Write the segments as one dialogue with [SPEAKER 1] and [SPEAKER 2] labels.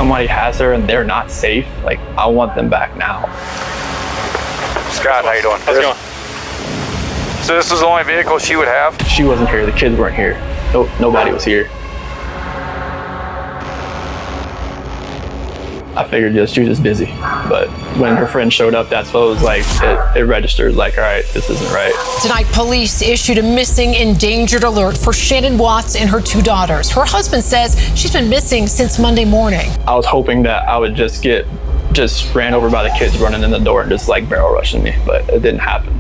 [SPEAKER 1] somebody has her and they're not safe, like, I want them back now.
[SPEAKER 2] Scott, how you doing?
[SPEAKER 3] How's it going?
[SPEAKER 2] So this was the only vehicle she would have?
[SPEAKER 1] She wasn't here, the kids weren't here. Nobody was here. I figured she was just busy. But when her friend showed up, that's what it was like, it registered like, all right, this isn't right.
[SPEAKER 4] Tonight, police issued a missing endangered alert for Shanann Watts and her 2 daughters. Her husband says she's been missing since Monday morning.
[SPEAKER 1] I was hoping that I would just ran over by the kids running in the door and just like barrel rushing me, but it didn't happen.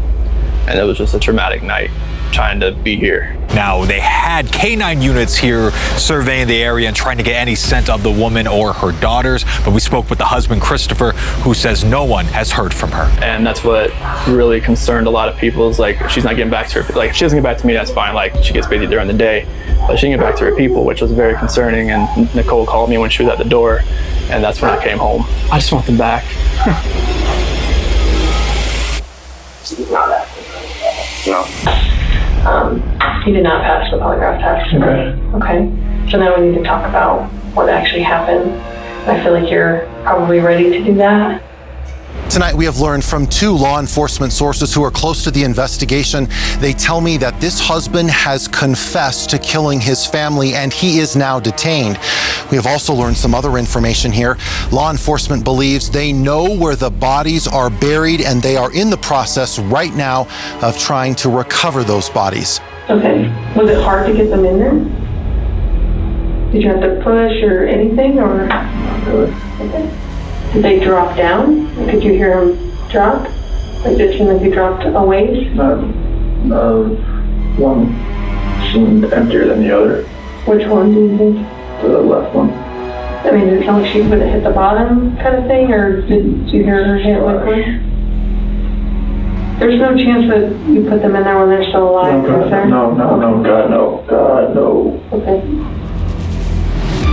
[SPEAKER 1] And it was just a traumatic night trying to be here.
[SPEAKER 5] Now, they had K9 units here surveying the area and trying to get any scent of the woman or her daughters, but we spoke with the husband, Christopher, who says no one has heard from her.
[SPEAKER 1] And that's what really concerned a lot of people, is like, she's not getting back to her, like, if she doesn't get back to me, that's fine, like, she gets busy during the day, but she didn't get back to her people, which was very concerning. And Nicole called me when she was at the door, and that's when I came home. I just want them back.
[SPEAKER 2] No.
[SPEAKER 6] He did not pass the polygraph test. Okay. So now we need to talk about what actually happened. I feel like you're probably ready to do that.
[SPEAKER 7] Tonight, we have learned from 2 law enforcement sources who are close to the investigation. They tell me that this husband has confessed to killing his family and he is now detained. We have also learned some other information here. Law enforcement believes they know where the bodies are buried and they are in the process right now of trying to recover those bodies.
[SPEAKER 6] Okay. Was it hard to get them in there? Did you have to push or anything, or? Okay. Did they drop down? Could you hear them drop? Like, did it seem like you dropped a ways?
[SPEAKER 1] One seemed emptier than the other.
[SPEAKER 6] Which one do you think?
[SPEAKER 1] The left one.
[SPEAKER 6] I mean, did it sound like she would have hit the bottom kind of thing, or did you hear her hit liquid? There's no chance that you put them in there when they're still alive, is there?
[SPEAKER 1] No, God, no.
[SPEAKER 6] Okay.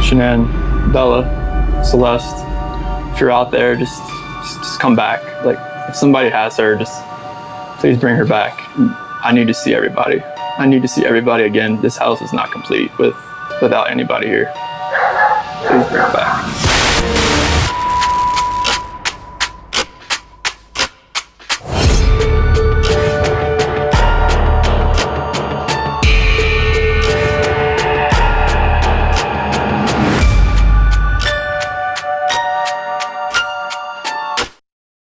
[SPEAKER 1] Shanann, Bella, Celeste, if you're out there, just come back. Like, if somebody has her, just please bring her back. I need to see everybody. I need to see everybody again. This house is not complete without anybody here. Please bring her back.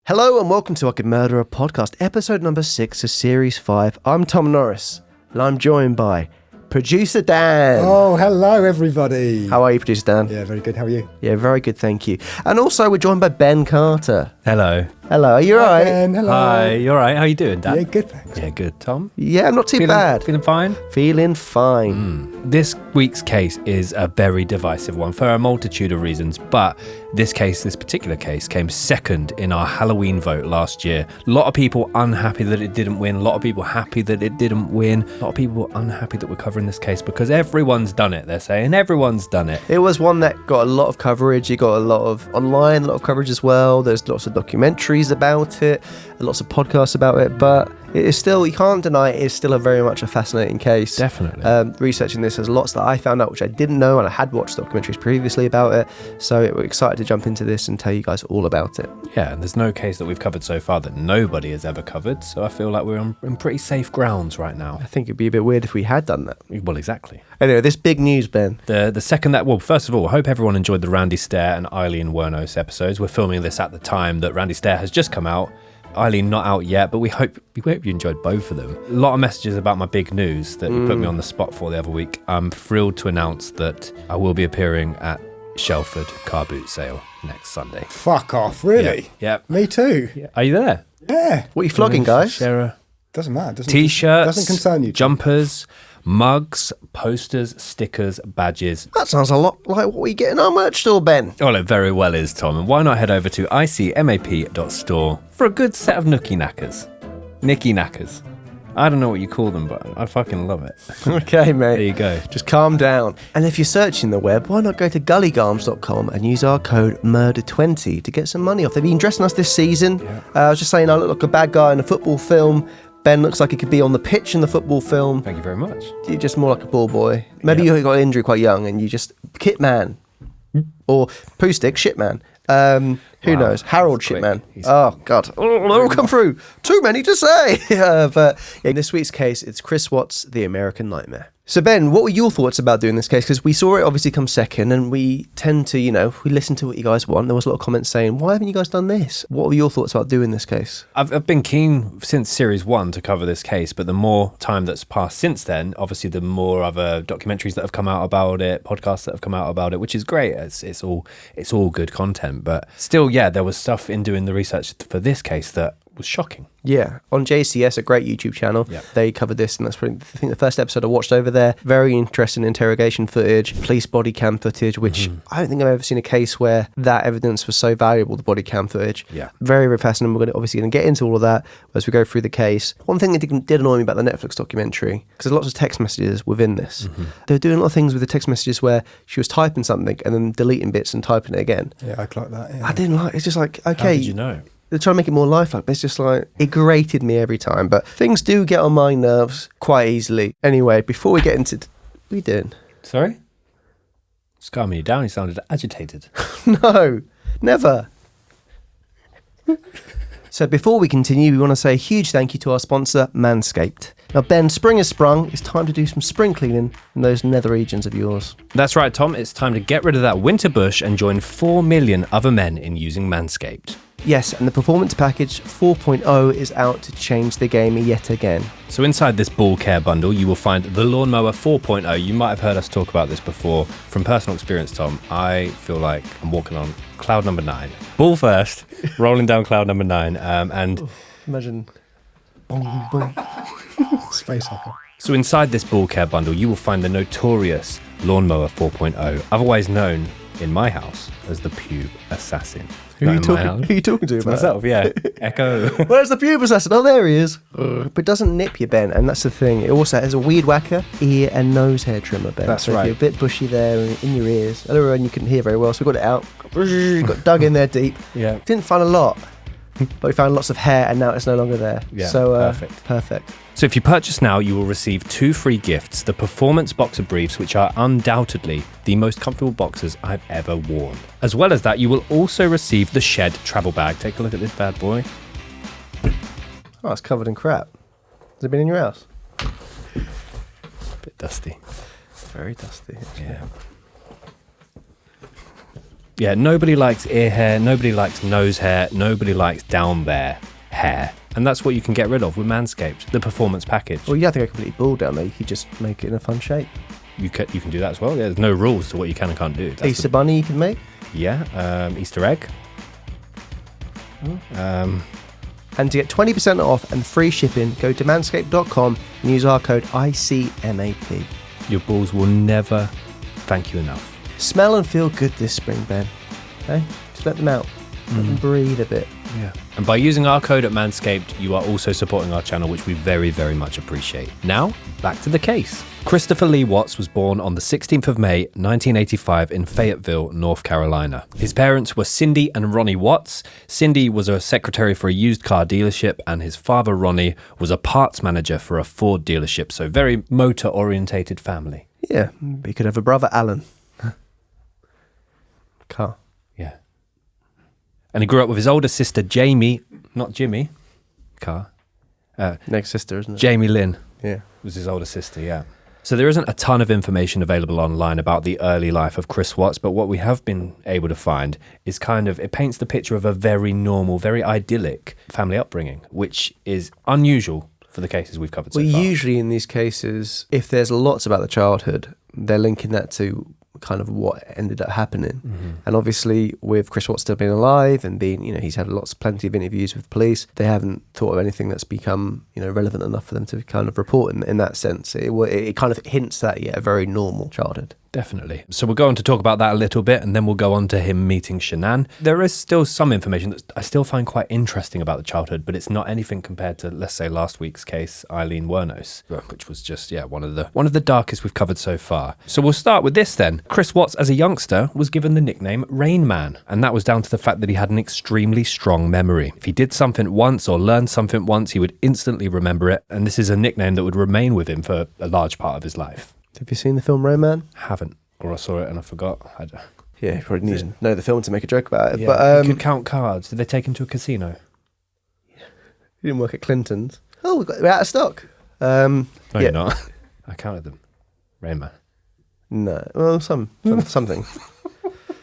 [SPEAKER 8] Hello and welcome to I Could Murder a Podcast, episode number 6 of series 5. I'm Tom Norris and I'm joined by producer Dan.
[SPEAKER 9] Oh, hello everybody.
[SPEAKER 8] How are you, producer Dan?
[SPEAKER 9] Yeah, very good. How are you?
[SPEAKER 8] Yeah, very good, thank you. And also we're joined by Ben Carter.
[SPEAKER 10] Hello.
[SPEAKER 8] Hello, are you alright?
[SPEAKER 9] Ben, hello.
[SPEAKER 10] Hi, you alright? How you doing, Dan?
[SPEAKER 9] Yeah, good, thanks.
[SPEAKER 10] Yeah, good. Tom?
[SPEAKER 8] Yeah, I'm not too bad.
[SPEAKER 10] Feeling fine?
[SPEAKER 8] Feeling fine.
[SPEAKER 10] This week's case is a very divisive one for a multitude of reasons, but this particular case, came second in our Halloween vote last year. A lot of people unhappy that it didn't win. A lot of people happy that it didn't win. A lot of people unhappy that we're covering this case because everyone's done it, they're saying. Everyone's done it.
[SPEAKER 8] It was one that got a lot of coverage. It got a lot of online, a lot of coverage as well. There's lots of documentaries about it, lots of podcasts about it, but it is still, you can't deny it is still very much a fascinating case.
[SPEAKER 10] Definitely.
[SPEAKER 8] Researching this, there's lots that I found out which I didn't know, and I had watched documentaries previously about it, so we're excited to jump into this and tell you guys all about it.
[SPEAKER 10] Yeah, and there's no case that we've covered so far that nobody has ever covered, so I feel like we're on pretty safe grounds right now.
[SPEAKER 8] I think it'd be a bit weird if we had done that.
[SPEAKER 10] Well, exactly.
[SPEAKER 8] Anyway, this big news, Ben.
[SPEAKER 10] The second that, well, first of all, I hope everyone enjoyed the Randy Stair and Eileen Wuornos episodes. We're filming this at the time that Randy Stair has just come out. Eileen not out yet, but we hope you enjoyed both of them. A lot of messages about my big news that you put me on the spot for the other week. I'm thrilled to announce that I will be appearing at Shelford Car Boot Sale next Sunday.
[SPEAKER 9] Fuck off, really?
[SPEAKER 10] Yeah.
[SPEAKER 9] Me too.
[SPEAKER 10] Yeah. Are you there?
[SPEAKER 9] Yeah.
[SPEAKER 8] What are you flogging, guys?
[SPEAKER 9] Doesn't matter.
[SPEAKER 10] T-shirts,
[SPEAKER 9] doesn't concern you.
[SPEAKER 10] jumpers, mugs, posters, stickers, badges.
[SPEAKER 8] That sounds a lot like what we get in our merch store, Ben.
[SPEAKER 10] Well, it very well is, Tom. And why not head over to icmap.store for a good set of nookie knackers. Nicky knackers. I don't know what you call them, but I fucking love it.
[SPEAKER 8] Okay, mate.
[SPEAKER 10] There you go.
[SPEAKER 8] Just calm down. And if you're searching the web, why not go to gullygarms.com and use our code MURDER20 to get some money off. They've been dressing us this season. Yeah. I was just saying I look like a bad guy in a football film. Ben looks like he could be on the pitch in the football film.
[SPEAKER 10] Thank you very much.
[SPEAKER 8] You're just more like a ball boy. Maybe you got an injury quite young and you just... Kit man. Or Poo Stick, Shitman. Who knows? Harold Shitman.
[SPEAKER 10] quick.
[SPEAKER 8] Oh, God. Oh, they'll all come through. Too many to say. But in this week's case, it's Chris Watts, The American Nightmare. So, Ben, what were your thoughts about doing this case? Because we saw it obviously come second, and we tend to, we listen to what you guys want. There was a lot of comments saying, why haven't you guys done this? What were your thoughts about doing this case?
[SPEAKER 10] I've been keen since series 1 to cover this case, but the more time that's passed since then, obviously the more other documentaries that have come out about it, podcasts that have come out about it, which is great. It's all good content, but still, yeah, there was stuff in doing the research for this case that was shocking.
[SPEAKER 8] Yeah, on JCS, a great YouTube channel, they covered this, and that's probably, I think, the first episode I watched over there. Very interesting interrogation footage, police body cam footage, which I don't think I've ever seen a case where that evidence was so valuable, the body cam footage.
[SPEAKER 10] Yeah.
[SPEAKER 8] Very, very fascinating. We're obviously going to get into all of that as we go through the case. One thing that did annoy me about the Netflix documentary, because there's lots of text messages within this. They were doing a lot of things with the text messages where she was typing something and then deleting bits and typing it again.
[SPEAKER 9] Yeah, I like that. Yeah.
[SPEAKER 8] I didn't like it's just like, okay.
[SPEAKER 10] How did you know?
[SPEAKER 8] They're trying to make it more lifelike. It's just like, it grated me every time. But things do get on my nerves quite easily. Anyway, before we get into... What are you doing?
[SPEAKER 10] Sorry? It's calming you down. You sounded agitated.
[SPEAKER 8] No, never. So before we continue, we want to say a huge thank you to our sponsor, Manscaped. Now, Ben, spring has sprung. It's time to do some spring cleaning in those nether regions of yours.
[SPEAKER 10] That's right, Tom. It's time to get rid of that winter bush and join 4 million other men in using Manscaped.
[SPEAKER 8] Yes, and the Performance Package 4.0 is out to change the game yet again.
[SPEAKER 10] So inside this ball care bundle, you will find the Lawnmower 4.0. You might have heard us talk about this before. From personal experience, Tom, I feel like I'm walking on cloud number 9. Ball first, rolling down cloud number 9, and...
[SPEAKER 8] Imagine...
[SPEAKER 9] Space Hocker.
[SPEAKER 10] So inside this ball care bundle, you will find the notorious Lawnmower 4.0, otherwise known in my house as the Pube Assassin.
[SPEAKER 8] Who are you talking to about?
[SPEAKER 10] Myself, yeah. Echo.
[SPEAKER 8] Where's the Pube Assassin? Oh, there he is. But it doesn't nip you, Ben, and that's the thing. It also has a weed whacker, ear and nose hair trimmer, Ben.
[SPEAKER 10] That's
[SPEAKER 8] so
[SPEAKER 10] right.
[SPEAKER 8] If you're a bit bushy there in your ears. Earlier on, you couldn't hear very well, so we got it out. Got dug in there deep.
[SPEAKER 10] Yeah.
[SPEAKER 8] Didn't find a lot, but we found lots of hair, and now it's no longer there.
[SPEAKER 10] Yeah,
[SPEAKER 8] so,
[SPEAKER 10] perfect. So if you purchase now, you will receive 2 free gifts, the Performance Boxer Briefs, which are undoubtedly the most comfortable boxers I've ever worn. As well as that, you will also receive the Shed travel bag. Take a look at this bad boy.
[SPEAKER 8] Oh, it's covered in crap. Has it been in your house?
[SPEAKER 10] Bit dusty.
[SPEAKER 8] Very dusty.
[SPEAKER 10] Yeah. Yeah, nobody likes ear hair, nobody likes nose hair, nobody likes down there hair. And that's what you can get rid of with Manscaped, the Performance Package.
[SPEAKER 8] Well, you have to go completely bald down there. You could just make it in a fun shape.
[SPEAKER 10] You can do that as well. Yeah, there's no rules to what you can and can't do. That's
[SPEAKER 8] Easter bunny you can make.
[SPEAKER 10] Yeah, Easter egg.
[SPEAKER 8] And to get 20% off and free shipping, go to manscaped.com and use our code ICMAP.
[SPEAKER 10] Your balls will never thank you enough.
[SPEAKER 8] Smell and feel good this spring, Ben. Okay? Just let them out. Let them breathe a bit.
[SPEAKER 10] Yeah. And by using our code at Manscaped, you are also supporting our channel, which we very, very much appreciate. Now, back to the case. Christopher Lee Watts was born on the 16th of May, 1985 in Fayetteville, North Carolina. His parents were Cindy and Ronnie Watts. Cindy was a secretary for a used car dealership, and his father, Ronnie, was a parts manager for a Ford dealership. So very motor-orientated family.
[SPEAKER 8] Yeah, he could have a brother, Alan. Car.
[SPEAKER 10] Yeah. And he grew up with his older sister, Jamie, not Jimmy, Carr.
[SPEAKER 8] Next sister, isn't it?
[SPEAKER 10] Jamie Lynn.
[SPEAKER 8] Yeah.
[SPEAKER 10] Was his older sister, yeah. So there isn't a ton of information available online about the early life of Chris Watts, but what we have been able to find is it paints the picture of a very normal, very idyllic family upbringing, which is unusual for the cases we've covered so far.
[SPEAKER 8] Well, usually in these cases, if there's lots about the childhood, they're linking that to kind of what ended up happening. And obviously with Chris Watts still being alive and being, he's had plenty of interviews with police, they haven't thought of anything that's become, relevant enough for them to kind of report in that sense. It kind of hints at, a very normal childhood.
[SPEAKER 10] Definitely. So we'll go on to talk about that a little bit, and then we'll go on to him meeting Shanann. There is still some information that I still find quite interesting about the childhood, but it's not anything compared to, let's say, last week's case, Eileen Wuornos, which was just, one of the darkest we've covered so far. So we'll start with this then. Chris Watts, as a youngster, was given the nickname Rain Man, and that was down to the fact that he had an extremely strong memory. If he did something once or learned something once, he would instantly remember it, and this is a nickname that would remain with him for a large part of his life.
[SPEAKER 8] Have you seen the film Rain Man?
[SPEAKER 10] Haven't. Or I saw it and I forgot.
[SPEAKER 8] Yeah, you probably need to know the film to make a joke about it.
[SPEAKER 10] Yeah.
[SPEAKER 8] But
[SPEAKER 10] He could count cards. Did they take him to a casino?
[SPEAKER 8] he didn't work at Clinton's. Oh, we're out of stock.
[SPEAKER 10] No, you're not. I counted them. Rain Man.
[SPEAKER 8] No, well, something.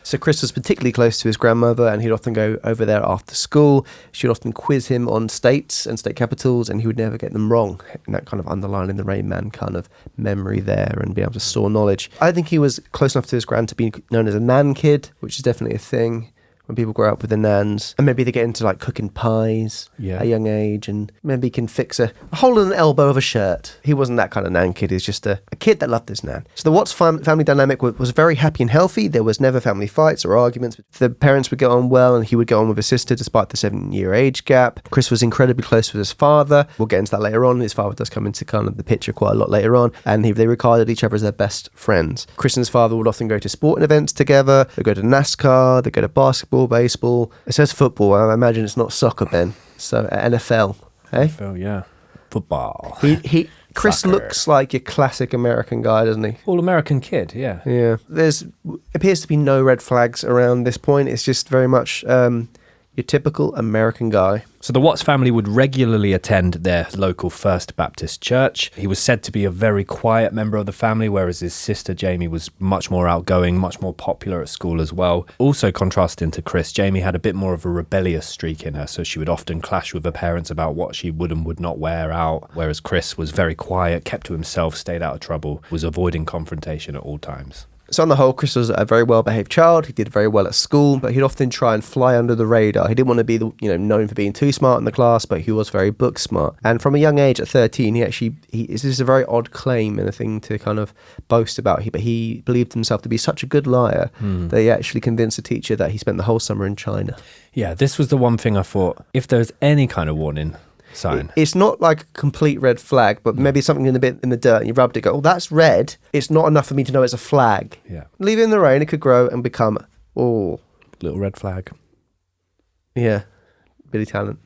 [SPEAKER 8] So Chris was particularly close to his grandmother, and he'd often go over there after school. She'd often quiz him on states and state capitals, and he would never get them wrong. And that kind of underlining the Rain Man kind of memory there and be able to store knowledge. I think he was close enough to his grand to be known as a nan kid, which is definitely a thing when people grow up with the nans. And maybe they get into like cooking pies at a young age, and maybe can fix a hole in the elbow of a shirt. He wasn't that kind of nan kid. He's just a kid that loved his nan. So the Watts family dynamic was very happy and healthy. There was never family fights or arguments. The parents would get on well, and he would get on with his sister despite the 7-year age gap. Chris was incredibly close with his father. We'll get into that later on. His father does come into kind of the picture quite a lot later on, and they regarded each other as their best friends. Chris and his father would often go to sporting events together. They'd go to NASCAR, they'd go to basketball, baseball. It says football. I imagine it's not soccer, Ben. So NFL, eh?
[SPEAKER 10] NFL, yeah. Football.
[SPEAKER 8] Chris
[SPEAKER 10] Soccer.
[SPEAKER 8] looks like your classic American guy, doesn't he?
[SPEAKER 10] All-American kid, yeah.
[SPEAKER 8] Yeah. There's appears to be no red flags around this point. It's just very much your typical American guy.
[SPEAKER 10] So the Watts family would regularly attend their local First Baptist church. He was said to be a very quiet member of the family, whereas his sister Jamie was much more outgoing, much more popular at school as well. Also contrasting to Chris, Jamie had a bit more of a rebellious streak in her, so she would often clash with her parents about what she would and would not wear out, whereas Chris was very quiet, kept to himself, stayed out of trouble, was avoiding confrontation at all times.
[SPEAKER 8] So on the whole, Chris was a very well-behaved child. He did very well at school, but he'd often try and fly under the radar. He didn't want to be known for being too smart in the class, but he was very book smart. And from a young age, at 13, this is a very odd claim and a thing to kind of boast about. But he believed himself to be such a good liar that he actually convinced a teacher that he spent the whole summer in China.
[SPEAKER 10] Yeah, this was the one thing I thought, if there's any kind of warning sign.
[SPEAKER 8] It's not like a complete red flag, but maybe something in the dirt and you rubbed it, go, oh, that's red. It's not enough for me to know it's a flag.
[SPEAKER 10] Yeah.
[SPEAKER 8] Leave it in the rain, it could grow and become,
[SPEAKER 10] Little red flag.
[SPEAKER 8] Yeah. Billy Talent.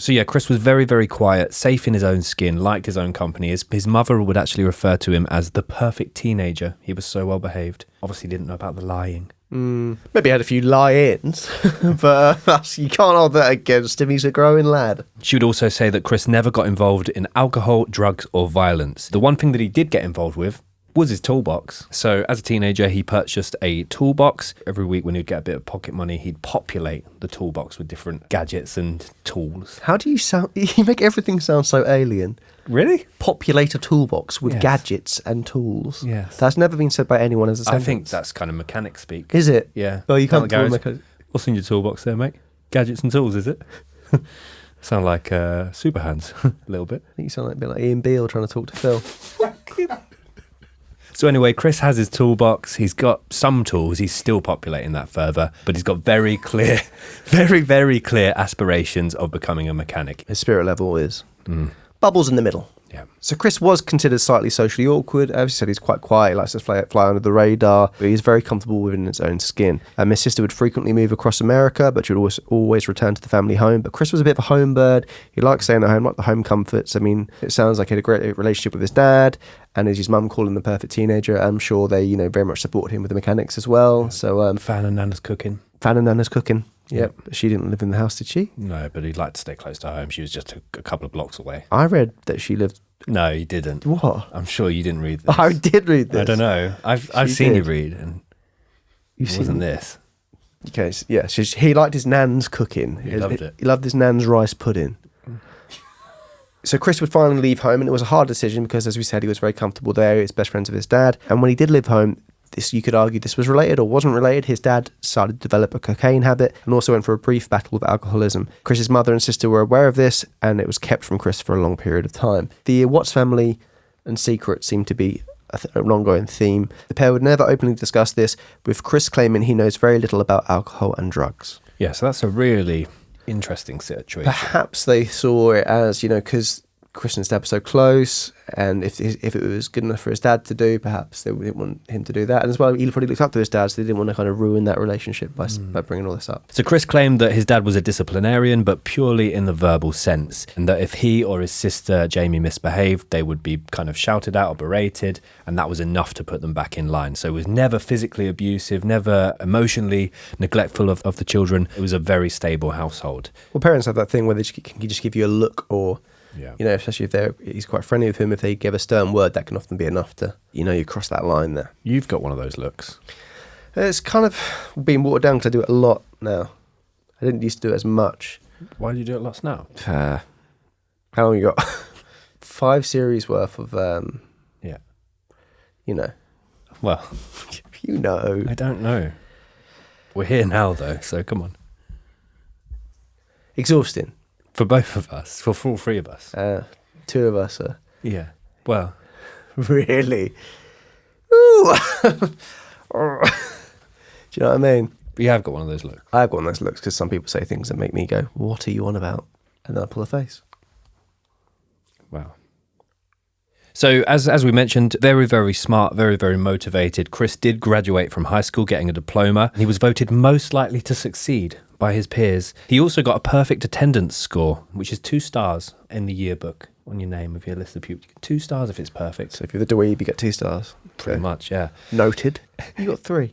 [SPEAKER 10] So yeah, Chris was very, very quiet, safe in his own skin, liked his own company. His mother would actually refer to him as the perfect teenager. He was so well behaved. Obviously didn't know about the lying.
[SPEAKER 8] Maybe had a few lie-ins, but you can't hold that against him. He's a growing lad.
[SPEAKER 10] She would also say that Chris never got involved in alcohol, drugs, or violence. The one thing that he did get involved with was his toolbox. So as a teenager, he purchased a toolbox. Every week when he'd get a bit of pocket money, he'd populate the toolbox with different gadgets and tools.
[SPEAKER 8] How do you sound? You make everything sound so alien.
[SPEAKER 10] Really?
[SPEAKER 8] Populate a toolbox with
[SPEAKER 10] Yes.
[SPEAKER 8] gadgets and tools.
[SPEAKER 10] Yes.
[SPEAKER 8] That's never been said by anyone as a sentence.
[SPEAKER 10] I think that's kind of mechanic speak.
[SPEAKER 8] Is it?
[SPEAKER 10] Yeah.
[SPEAKER 8] Well, you
[SPEAKER 10] Down
[SPEAKER 8] can't
[SPEAKER 10] the
[SPEAKER 8] call
[SPEAKER 10] garage.
[SPEAKER 8] them
[SPEAKER 10] What's in your toolbox there, mate? Gadgets and tools, is it? Sound like super hands a little bit.
[SPEAKER 8] I think you sound like a bit like Ian Beale trying to talk to Phil.
[SPEAKER 10] So anyway, Chris has his toolbox. He's got some tools. He's still populating that further, but he's got very clear, very, very clear aspirations of becoming a mechanic.
[SPEAKER 8] His spirit level is bubbles in the middle.
[SPEAKER 10] Yeah.
[SPEAKER 8] So Chris was considered slightly socially awkward. As you said, he's quite quiet. He likes to fly under the radar, but he's very comfortable within his own skin. His sister would frequently move across America, but she would always return to the family home. But Chris was a bit of a home bird. He liked staying at home, liked the home comforts. I mean, it sounds like he had a great relationship with his dad, and as his mum called him the perfect teenager, I'm sure they, very much supported him with the mechanics as well. So
[SPEAKER 10] Fan and Nana's cooking.
[SPEAKER 8] Fan and Nana's cooking. Yep. She didn't live in the house, did she?
[SPEAKER 10] No, but he'd like to stay close to home. She was just a couple of blocks away.
[SPEAKER 8] I read that she lived...
[SPEAKER 10] No, you didn't.
[SPEAKER 8] What?
[SPEAKER 10] I'm sure you didn't read this.
[SPEAKER 8] I did read this.
[SPEAKER 10] I don't know. I've seen you read, and it wasn't this.
[SPEAKER 8] Okay, yeah. He liked his nan's cooking.
[SPEAKER 10] He loved it.
[SPEAKER 8] He loved his nan's rice pudding. So Chris would finally leave home, and it was a hard decision because, as we said, he was very comfortable there. He was best friends with his dad. And when he did leave home, you could argue this was related or wasn't related. His dad started to develop a cocaine habit and also went for a brief battle with alcoholism. Chris's mother and sister were aware of this, and it was kept from Chris for a long period of time. The Watts family and secret seemed to be an ongoing theme. The pair would never openly discuss this, with Chris claiming he knows very little about alcohol and drugs.
[SPEAKER 10] Yeah, so that's a really interesting situation.
[SPEAKER 8] Perhaps they saw it as, because Chris and his dad were so close, and if it was good enough for his dad to do, perhaps they didn't want him to do that. And as well, he probably looked up to his dad, so they didn't want to kind of ruin that relationship by bringing all this up.
[SPEAKER 10] So Chris claimed that his dad was a disciplinarian, but purely in the verbal sense, and that if he or his sister Jamie misbehaved, they would be kind of shouted out or berated, and that was enough to put them back in line. So it was never physically abusive, never emotionally neglectful of the children. It was a very stable household.
[SPEAKER 8] Well, parents have that thing where they can just give you a look, or
[SPEAKER 10] Yeah.
[SPEAKER 8] you know, especially if he's quite friendly with him, if they give a stern word, that can often be enough to, you know, you cross that line there.
[SPEAKER 10] You've got one of those looks.
[SPEAKER 8] It's kind of being watered down because I do it a lot now. I didn't used to do it as much.
[SPEAKER 10] Why do you do it lots now?
[SPEAKER 8] How long you got? 5 series worth of,
[SPEAKER 10] Yeah.
[SPEAKER 8] you know.
[SPEAKER 10] Well,
[SPEAKER 8] You know.
[SPEAKER 10] I don't know. We're here now, though, so come on.
[SPEAKER 8] Exhausting.
[SPEAKER 10] For both of us, for all three of us.
[SPEAKER 8] 2 of us are.
[SPEAKER 10] Yeah. Well,
[SPEAKER 8] Really? Ooh. Do you know what I mean?
[SPEAKER 10] you have got one of those looks.
[SPEAKER 8] I've got one of those looks because some people say things that make me go, what are you on about? And then I pull a face.
[SPEAKER 10] Wow. So as we mentioned, very, very smart, very, very motivated. Chris did graduate from high school, getting a diploma, and he was voted most likely to succeed by his peers. He also got a perfect attendance score, which is 2 stars in the yearbook on your name of your list of pupils. 2 stars if it's perfect.
[SPEAKER 8] So if you're the dweeb, you get 2 stars.
[SPEAKER 10] Pretty much, yeah.
[SPEAKER 8] Noted. You got 3.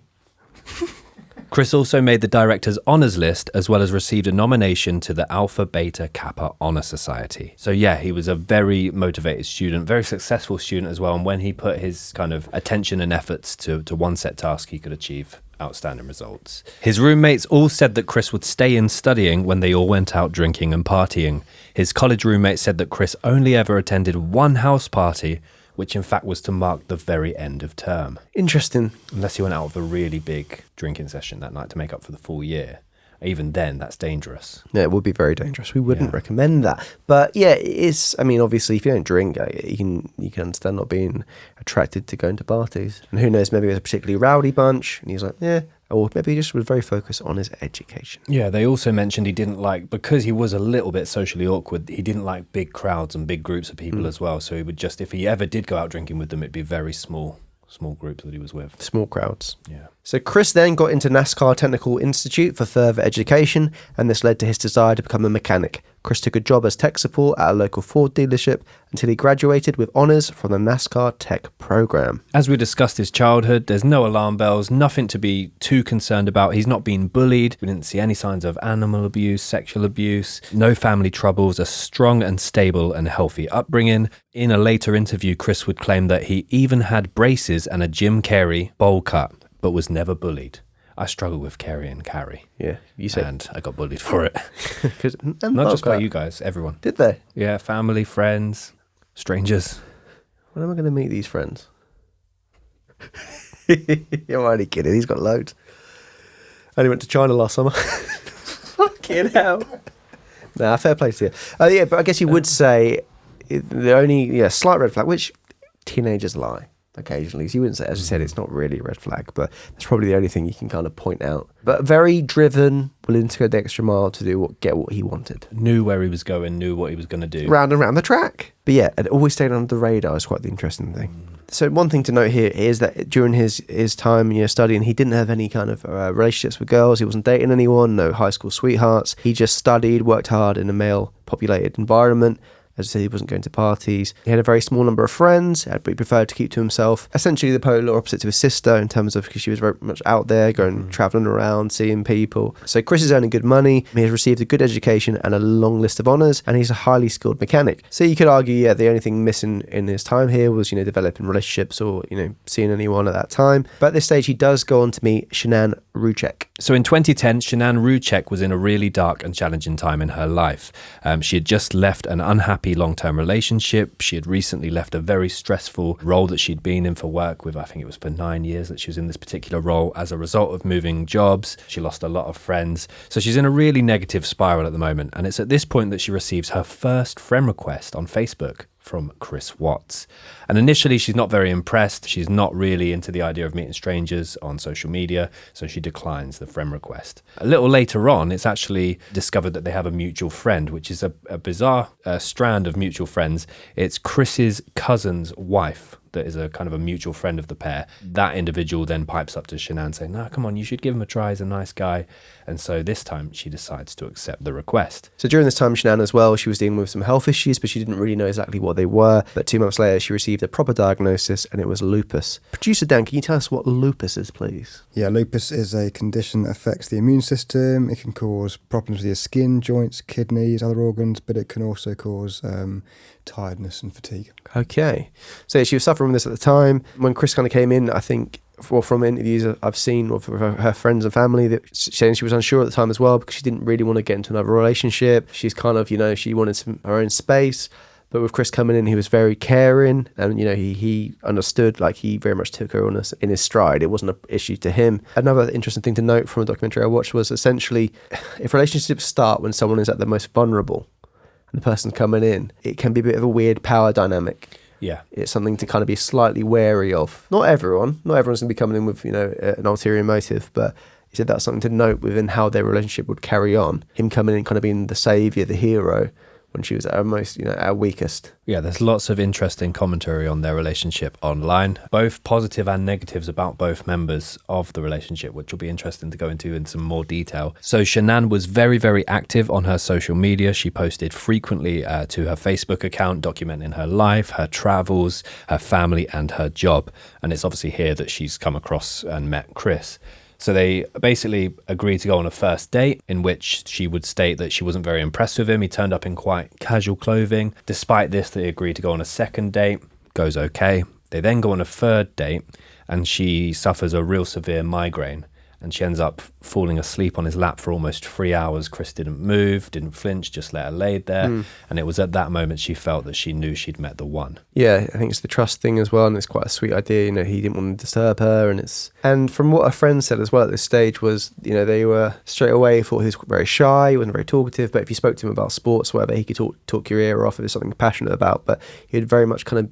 [SPEAKER 10] Chris also made the director's honours list, as well as received a nomination to the Alpha Beta Kappa Honour Society. So yeah, he was a very motivated student, very successful student as well. And when he put his kind of attention and efforts to one set task, he could achieve outstanding results. His roommates all said that Chris would stay in studying when they all went out drinking and partying. His college roommate said that Chris only ever attended one house party, which in fact was to mark the very end of term.
[SPEAKER 8] Interesting.
[SPEAKER 10] Unless he went out with a really big drinking session that night to make up for the full year. Even then, that's dangerous.
[SPEAKER 8] Yeah, it would be very dangerous. We wouldn't recommend that. But yeah, it's, I mean, obviously, if you don't drink, you can understand not being attracted to going to parties. And who knows, maybe it was a particularly rowdy bunch, and he's like, yeah. Or maybe he just was very focused on his education.
[SPEAKER 10] Yeah, they also mentioned he didn't like, because he was a little bit socially awkward, he didn't like big crowds and big groups of people as well. So he would just, if he ever did go out drinking with them, it'd be very small groups that he was with.
[SPEAKER 8] Small crowds.
[SPEAKER 10] Yeah.
[SPEAKER 8] So Chris then got into NASCAR Technical Institute for further education, and this led to his desire to become a mechanic. Chris took a job as tech support at a local Ford dealership until he graduated with honours from the NASCAR Tech program.
[SPEAKER 10] As we discussed his childhood, there's no alarm bells, nothing to be too concerned about. He's not been bullied. We didn't see any signs of animal abuse, sexual abuse, no family troubles, a strong and stable and healthy upbringing. In a later interview, Chris would claim that he even had braces and a Jim Carrey bowl cut, but was never bullied. I struggle with Carrie and Carrie.
[SPEAKER 8] Yeah, you said.
[SPEAKER 10] And I got bullied for it.
[SPEAKER 8] And
[SPEAKER 10] Not just by you guys, everyone.
[SPEAKER 8] Did they?
[SPEAKER 10] Yeah, family, friends, strangers.
[SPEAKER 8] When am I going to meet these friends? You're only kidding. He's got loads. I only went to China last summer. Fucking hell. Nah, fair play to you. Yeah, but I guess you would say the only slight red flag, which teenagers lie occasionally. So you wouldn't say, as I said, it's not really a red flag, but that's probably the only thing you can kind of point out. But very driven, willing to go the extra mile to get what he wanted.
[SPEAKER 10] Knew where he was going, knew what he was going to do.
[SPEAKER 8] Round and round the track. But yeah, it always stayed under the radar is quite the interesting thing. So one thing to note here is that during his time studying, he didn't have any kind of relationships with girls. He wasn't dating anyone, no high school sweethearts. He just studied, worked hard in a male-populated environment. As I said, he wasn't going to parties. He had a very small number of friends, but he preferred to keep to himself. Essentially the polar opposite to his sister in terms of, because she was very much out there, going, travelling around, seeing people. So Chris is earning good money. He has received a good education and a long list of honours, and he's a highly skilled mechanic. So you could argue, the only thing missing in his time here was, developing relationships or, seeing anyone at that time. But at this stage, he does go on to meet Shanann Ruchek.
[SPEAKER 10] So in 2010, Shanann Ruchek was in a really dark and challenging time in her life. She had just left an unhappy long-term relationship. She had recently left a very stressful role that she'd been in for work with. I think it was for 9 years that she was in this particular role. As a result of moving jobs, she lost a lot of friends. So she's in a really negative spiral at the moment. And it's at this point that she receives her first friend request on Facebook from Chris Watts. And initially, she's not very impressed. She's not really into the idea of meeting strangers on social media, so she declines the friend request. A little later on, it's actually discovered that they have a mutual friend, which is a bizarre strand of mutual friends. It's Chris's cousin's wife that is a kind of a mutual friend of the pair. That individual then pipes up to Shanann saying, no, come on, you should give him a try. He's a nice guy. And so this time she decides to accept the request.
[SPEAKER 8] So during this time, Shanann as well, she was dealing with some health issues, but she didn't really know exactly what they were. But 2 months later, she received a proper diagnosis, and it was lupus. Producer Dan, can you tell us what lupus is, please?
[SPEAKER 9] Yeah, lupus is a condition that affects the immune system. It can cause problems with your skin, joints, kidneys, other organs, but it can also cause tiredness and fatigue.
[SPEAKER 8] Okay. So she was suffering with this at the time. When Chris kind of came in, I think, from interviews I've seen with her friends and family, that she was unsure at the time as well, because she didn't really want to get into another relationship. She's kind of, she wanted her own space. But with Chris coming in, he was very caring, and he understood, like, he very much took her illness in his stride. It wasn't an issue to him. Another interesting thing to note from a documentary I watched was essentially, if relationships start when someone is at their most vulnerable and the person's coming in, it can be a bit of a weird power dynamic.
[SPEAKER 10] Yeah.
[SPEAKER 8] It's something to kind of be slightly wary of. Not everyone's going to be coming in with, an ulterior motive, but he said that's something to note within how their relationship would carry on. Him coming in kind of being the saviour, the hero, when she was at her most, our weakest.
[SPEAKER 10] Yeah, there's lots of interesting commentary on their relationship online, both positive and negatives about both members of the relationship, which will be interesting to go into in some more detail. So Shanann was very, very active on her social media. She posted frequently to her Facebook account, documenting her life, her travels, her family, and her job. And it's obviously here that she's come across and met Chris. So they basically agreed to go on a first date, in which she would state that she wasn't very impressed with him. He turned up in quite casual clothing. Despite this, they agreed to go on a second date. Goes okay. They then go on a third date, and she suffers a real severe migraine. And she ends up falling asleep on his lap for almost 3 hours. Chris didn't move, didn't flinch, just let her lay there. And it was at that moment she felt that she knew she'd met the one.
[SPEAKER 8] Yeah, I think it's the trust thing as well, and it's quite a sweet idea. He didn't want to disturb her, and from what her friend said as well at this stage was, they were straight away thought he was very shy, he wasn't very talkative, but if you spoke to him about sports, whatever, he could talk your ear off if there's something passionate about. But he'd very much kind of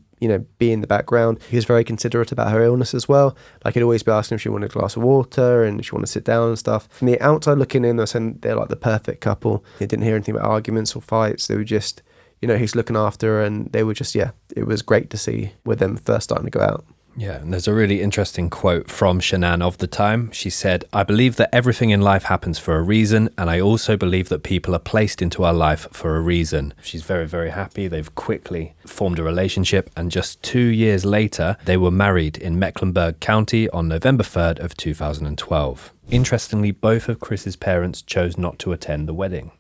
[SPEAKER 8] be in the background. He was very considerate about her illness as well. Like, he'd always be asking if she wanted a glass of water and if she wanted to sit down and stuff. From the outside looking in, they're like the perfect couple. He didn't hear anything about arguments or fights. They were just, he's looking after her, and they were just, it was great to see with them first starting to go out.
[SPEAKER 10] Yeah, and there's a really interesting quote from Shanann of the time. She said, "I believe that everything in life happens for a reason, and I also believe that people are placed into our life for a reason." She's very, very happy. They've quickly formed a relationship, and just 2 years later, they were married in Mecklenburg County on November 3rd of 2012. Interestingly, both of Chris's parents chose not to attend the wedding.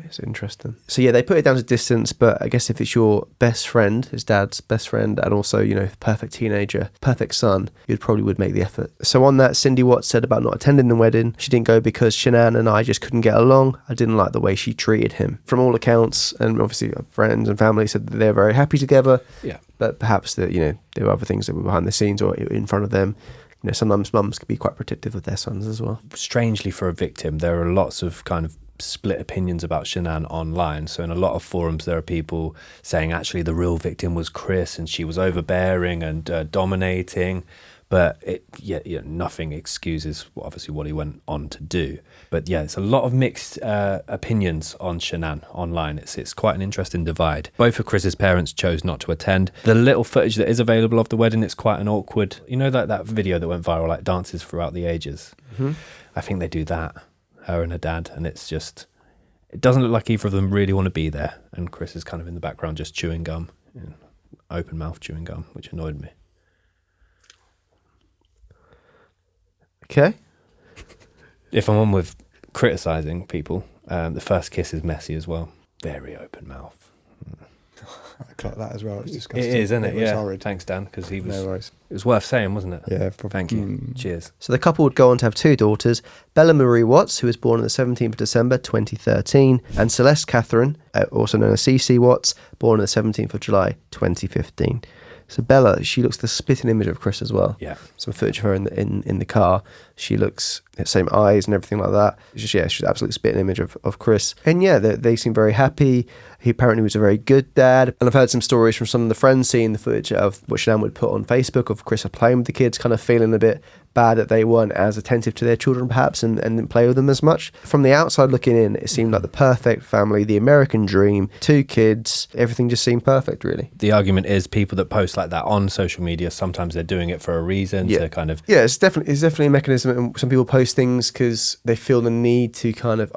[SPEAKER 8] It's interesting. So they put it down to distance, but I guess if it's your best friend, his dad's best friend, and also, perfect teenager, perfect son, you probably would make the effort. So on that, Cindy Watts said about not attending the wedding, she didn't go because Shanann and I just couldn't get along. I didn't like the way she treated him. From all accounts, and obviously friends and family said that they're very happy together. Yeah. But perhaps that, there were other things that were behind the scenes or in front of them. Sometimes mums can be quite protective of their sons as well.
[SPEAKER 10] Strangely, for a victim, there are lots of kind of split opinions about Shanann online. So in a lot of forums, there are people saying actually the real victim was Chris and she was overbearing and dominating. But nothing excuses obviously what he went on to do. But it's a lot of mixed opinions on Shanann online. It's quite an interesting divide. Both of Chris's parents chose not to attend. The little footage that is available of the wedding, it's quite an awkward, that video that went viral, like Dances Throughout the Ages. Mm-hmm. I think they do that, her and her dad, and it doesn't look like either of them really want to be there. And Chris is kind of in the background just chewing gum, open mouth chewing gum, which annoyed me.
[SPEAKER 8] Okay.
[SPEAKER 10] If I'm on with criticising people, the first kiss is messy as well. Very open mouth.
[SPEAKER 9] I clocked that as well. It's disgusting.
[SPEAKER 10] It is, isn't it?
[SPEAKER 9] It was horrid.
[SPEAKER 10] Thanks, Dan, because he was.
[SPEAKER 9] No worries.
[SPEAKER 10] It was worth saying, wasn't it?
[SPEAKER 9] Yeah.
[SPEAKER 10] Thank you. Cheers.
[SPEAKER 8] So the couple would go on to have two daughters, Bella Marie Watts, who was born on the 17th of December 2013, and Celeste Catherine, also known as CC Watts, born on the 17th of July 2015. So Bella, she looks the spitting image of Chris as well.
[SPEAKER 10] Yeah.
[SPEAKER 8] Some footage of her in the car. She looks same eyes and everything like that. It's just, she's an absolute spitting image of Chris. And they seem very happy. He apparently was a very good dad. And I've heard some stories from some of the friends seeing the footage of what Shanann would put on Facebook of Chris playing with the kids, kind of feeling a bit bad that they weren't as attentive to their children perhaps and didn't play with them as much. From the outside looking in, it seemed like the perfect family, the American dream, 2 kids, everything just seemed perfect really.
[SPEAKER 10] The argument is people that post like that on social media, sometimes they're doing it for a reason to kind of...
[SPEAKER 8] Yeah, it's definitely a mechanism. And some people post things because they feel the need to kind of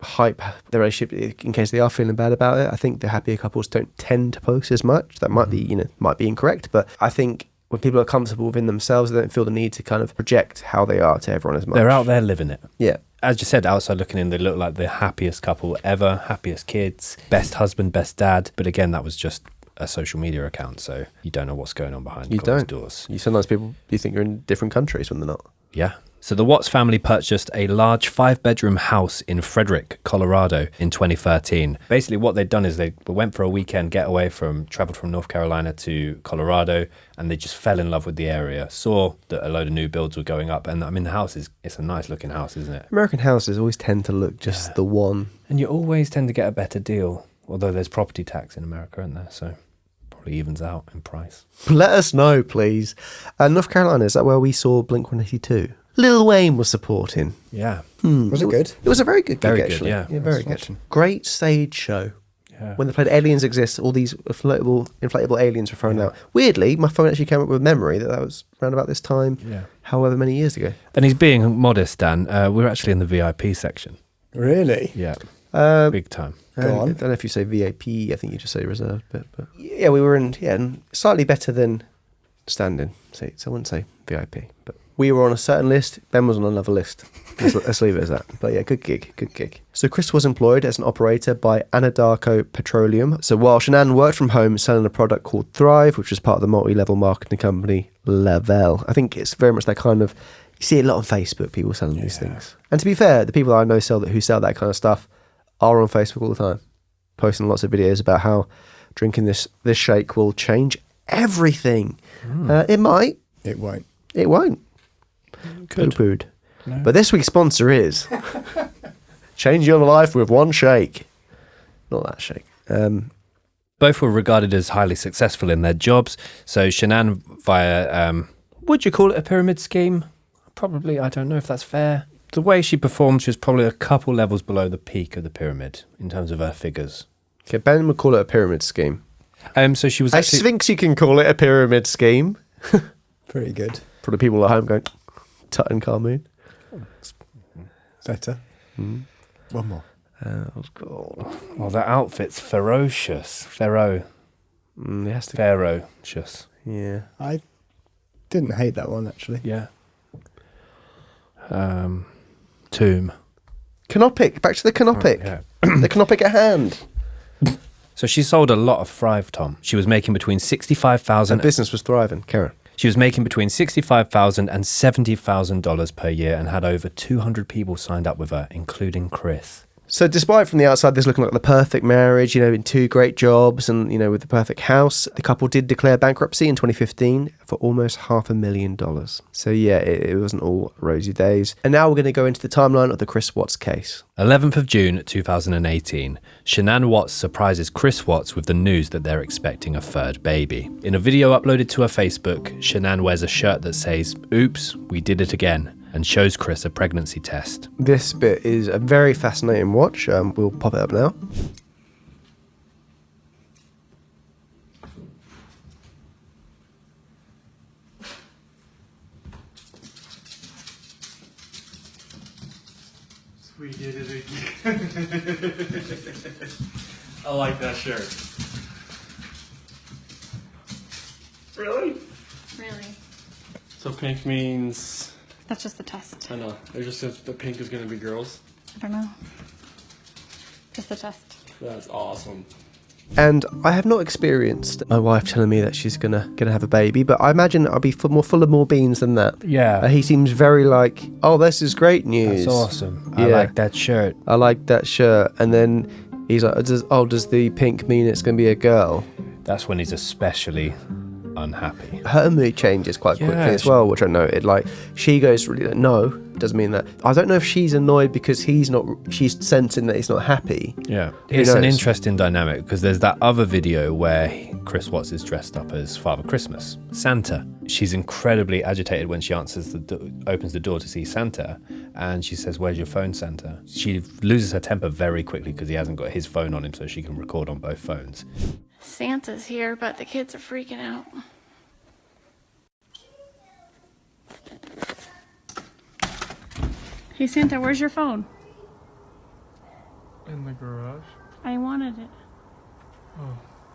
[SPEAKER 8] hype their relationship in case they are feeling bad about it. I think the happier couples don't tend to post as much. That might be, might be incorrect, but I think when people are comfortable within themselves, they don't feel the need to kind of project how they are to everyone as much.
[SPEAKER 10] They're out there living it.
[SPEAKER 8] Yeah.
[SPEAKER 10] As you said, outside looking in, they look like the happiest couple ever, happiest kids, best husband, best dad. But again, that was just a social media account, so you don't know what's going on behind closed doors.
[SPEAKER 8] Sometimes you think you're in different countries when they're not.
[SPEAKER 10] Yeah. So the Watts family purchased a large 5-bedroom house in Frederick, Colorado in 2013. Basically what they'd done is they went for a weekend getaway, traveled from North Carolina to Colorado, and they just fell in love with the area, saw that a load of new builds were going up. And I mean, the house it's a nice looking house, isn't it?
[SPEAKER 8] American houses always tend to look just the one.
[SPEAKER 10] And you always tend to get a better deal, although there's property tax in America, isn't there? So probably evens out in price.
[SPEAKER 8] Let us know, please. North Carolina, is that where we saw Blink-182? Lil Wayne was supporting.
[SPEAKER 10] Yeah.
[SPEAKER 9] Was it good?
[SPEAKER 8] It was a very good gig,
[SPEAKER 10] Very
[SPEAKER 8] actually.
[SPEAKER 10] good, yeah.
[SPEAKER 8] Very good. Great stage show.
[SPEAKER 10] Yeah.
[SPEAKER 8] When they played Aliens Exist, all these inflatable aliens were thrown out. Weirdly, my phone actually came up with a memory that was around about this time, however many years ago.
[SPEAKER 10] And he's being modest, Dan. We're actually in the VIP section.
[SPEAKER 9] Really?
[SPEAKER 10] Yeah. Big time.
[SPEAKER 9] Go on.
[SPEAKER 8] I don't know if you say VIP, I think you just say reserved bit. But yeah, we were in slightly better than standing seats. I wouldn't say VIP, but we were on a certain list. Ben was on another list. Let's leave it as that. But yeah, good gig. So Chris was employed as an operator by Anadarko Petroleum. So while Shanann worked from home selling a product called Thrive, which was part of the multi-level marketing company Lavelle. I think it's very much that kind of, you see a lot on Facebook, people selling these things. And to be fair, the people I know who sell that kind of stuff are on Facebook all the time, posting lots of videos about how drinking this shake will change everything. It might.
[SPEAKER 9] It won't.
[SPEAKER 8] It won't. Poo-pooed. No. But this week's sponsor is change your life with one shake. Not that shake.
[SPEAKER 10] Both were regarded as highly successful in their jobs. So Shanann via, would you call it a pyramid scheme? Probably, I don't know if that's fair. The way she performed, she was probably a couple levels below the peak of the pyramid in terms of her figures.
[SPEAKER 8] Okay, Ben would call it a pyramid scheme.
[SPEAKER 10] So she was actually...
[SPEAKER 8] I think you can call it a pyramid scheme.
[SPEAKER 9] Pretty good.
[SPEAKER 8] For the people at home going, Tutankhamun.
[SPEAKER 9] Better. One more.
[SPEAKER 10] Oh, that outfit's ferocious. Ferocious.
[SPEAKER 8] Yeah.
[SPEAKER 9] I didn't hate that one, actually.
[SPEAKER 10] Yeah. Tomb.
[SPEAKER 8] Canopic. Back to the canopic.
[SPEAKER 10] Oh, yeah.
[SPEAKER 8] The canopic at hand.
[SPEAKER 10] So she sold a lot of Thrive, Tom. She was making between $65,000...
[SPEAKER 8] And business was thriving. Karen.
[SPEAKER 10] She was making between $65,000 and $70,000 per year and had over 200 people signed up with her, including Chris.
[SPEAKER 8] So despite from the outside this looking like the perfect marriage, in 2 great jobs and, with the perfect house, the couple did declare bankruptcy in 2015 for almost $500,000. So yeah, it wasn't all rosy days. And now we're going to go into the timeline of the Chris Watts case.
[SPEAKER 10] 11th of June 2018, Shanann Watts surprises Chris Watts with the news that they're expecting a 3rd baby. In a video uploaded to her Facebook, Shanann wears a shirt that says, "Oops, we did it again," and shows Chris a pregnancy test.
[SPEAKER 8] This bit is a very fascinating watch. We'll pop it up now.
[SPEAKER 1] We did it again. I like that shirt. Really?
[SPEAKER 3] Really?
[SPEAKER 1] So pink means...
[SPEAKER 3] That's just the test.
[SPEAKER 1] I know. It just says the pink is going to be girls.
[SPEAKER 3] I don't know. Just the test.
[SPEAKER 1] That's awesome.
[SPEAKER 8] And I have not experienced my wife telling me that she's gonna have a baby, but I imagine I'll be full of more beans than that.
[SPEAKER 10] Yeah.
[SPEAKER 8] He seems very like, oh, this is great news.
[SPEAKER 10] That's awesome.
[SPEAKER 8] Yeah.
[SPEAKER 10] I like that shirt.
[SPEAKER 8] I like that shirt. And then he's like, does the pink mean it's going to be a girl?
[SPEAKER 10] That's when he's especially unhappy.
[SPEAKER 8] Her mood changes quite quickly as well, which I noted. Like, she goes really like, no, doesn't mean that. I don't know if she's annoyed because she's sensing that he's not happy.
[SPEAKER 10] Yeah.
[SPEAKER 8] Who
[SPEAKER 10] It's an
[SPEAKER 8] knows?
[SPEAKER 10] interesting dynamic because there's that other video where Chris Watts is dressed up as Father Christmas, Santa. She's incredibly agitated when she opens the door to see Santa, and she says, "Where's your phone, Santa?" She loses her temper very quickly because he hasn't got his phone on him so she can record on both phones.
[SPEAKER 3] Santa's here, but the kids are freaking out. Hey Santa, where's your phone?
[SPEAKER 1] In the garage.
[SPEAKER 3] I wanted it.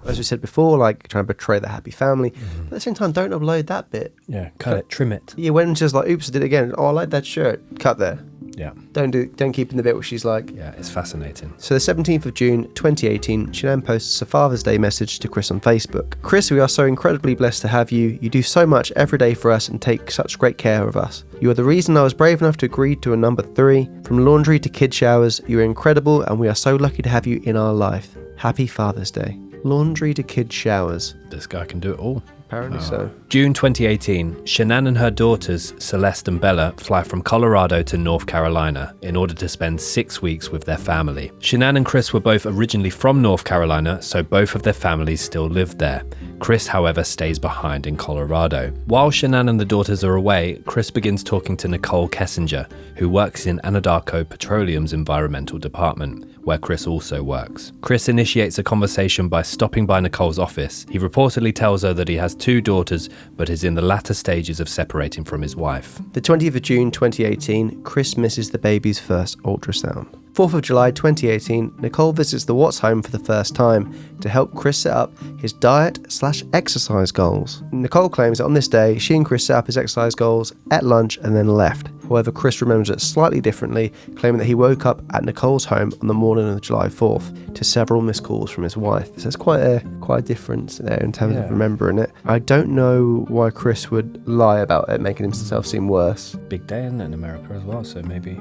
[SPEAKER 8] As we said before, like trying to betray the happy family. But at the same time, don't upload that bit.
[SPEAKER 10] Yeah, cut it, trim it.
[SPEAKER 8] Yeah, when it's just like, oops, I did it again. Oh, I like that shirt. Cut there.
[SPEAKER 10] Yeah.
[SPEAKER 8] Don't keep in the bit where she's like.
[SPEAKER 10] Yeah, it's fascinating.
[SPEAKER 8] So the 17th of June 2018, Shanann posts a Father's Day message to Chris on Facebook. Chris, we are so incredibly blessed to have you. You do so much every day for us and take such great care of us. You are the reason I was brave enough to agree to a number 3. From laundry to kid showers, you are incredible and we are so lucky to have you in our life. Happy Father's Day. Laundry to kid showers.
[SPEAKER 10] This guy can do it all.
[SPEAKER 8] Apparently so.
[SPEAKER 10] June 2018, Shanann and her daughters, Celeste and Bella, fly from Colorado to North Carolina in order to spend 6 weeks with their family. Shanann and Chris were both originally from North Carolina, so both of their families still lived there. Chris, however, stays behind in Colorado. While Shanann and the daughters are away, Chris begins talking to Nicole Kessinger, who works in Anadarko Petroleum's environmental department, where Chris also works. Chris initiates a conversation by stopping by Nicole's office. He reportedly tells her that he has 2 daughters, but is in the latter stages of separating from his wife.
[SPEAKER 8] The 20th of June 2018, Chris misses the baby's first ultrasound. 4th of July 2018, Nicole visits the Watts home for the first time to help Chris set up his diet/exercise goals. Nicole claims that on this day, she and Chris set up his exercise goals, ate lunch, and then left. However, Chris remembers it slightly differently, claiming that he woke up at Nicole's home on the morning of July 4th to several missed calls from his wife. So there's quite a difference there in terms of remembering it. I don't know why Chris would lie about it, making himself seem worse.
[SPEAKER 10] Big day in America as well, so maybe...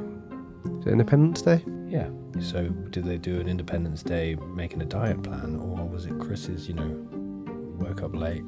[SPEAKER 8] Is it Independence Day?
[SPEAKER 10] Yeah. So did they do an Independence Day making a diet plan, or was it Chris's, woke up late,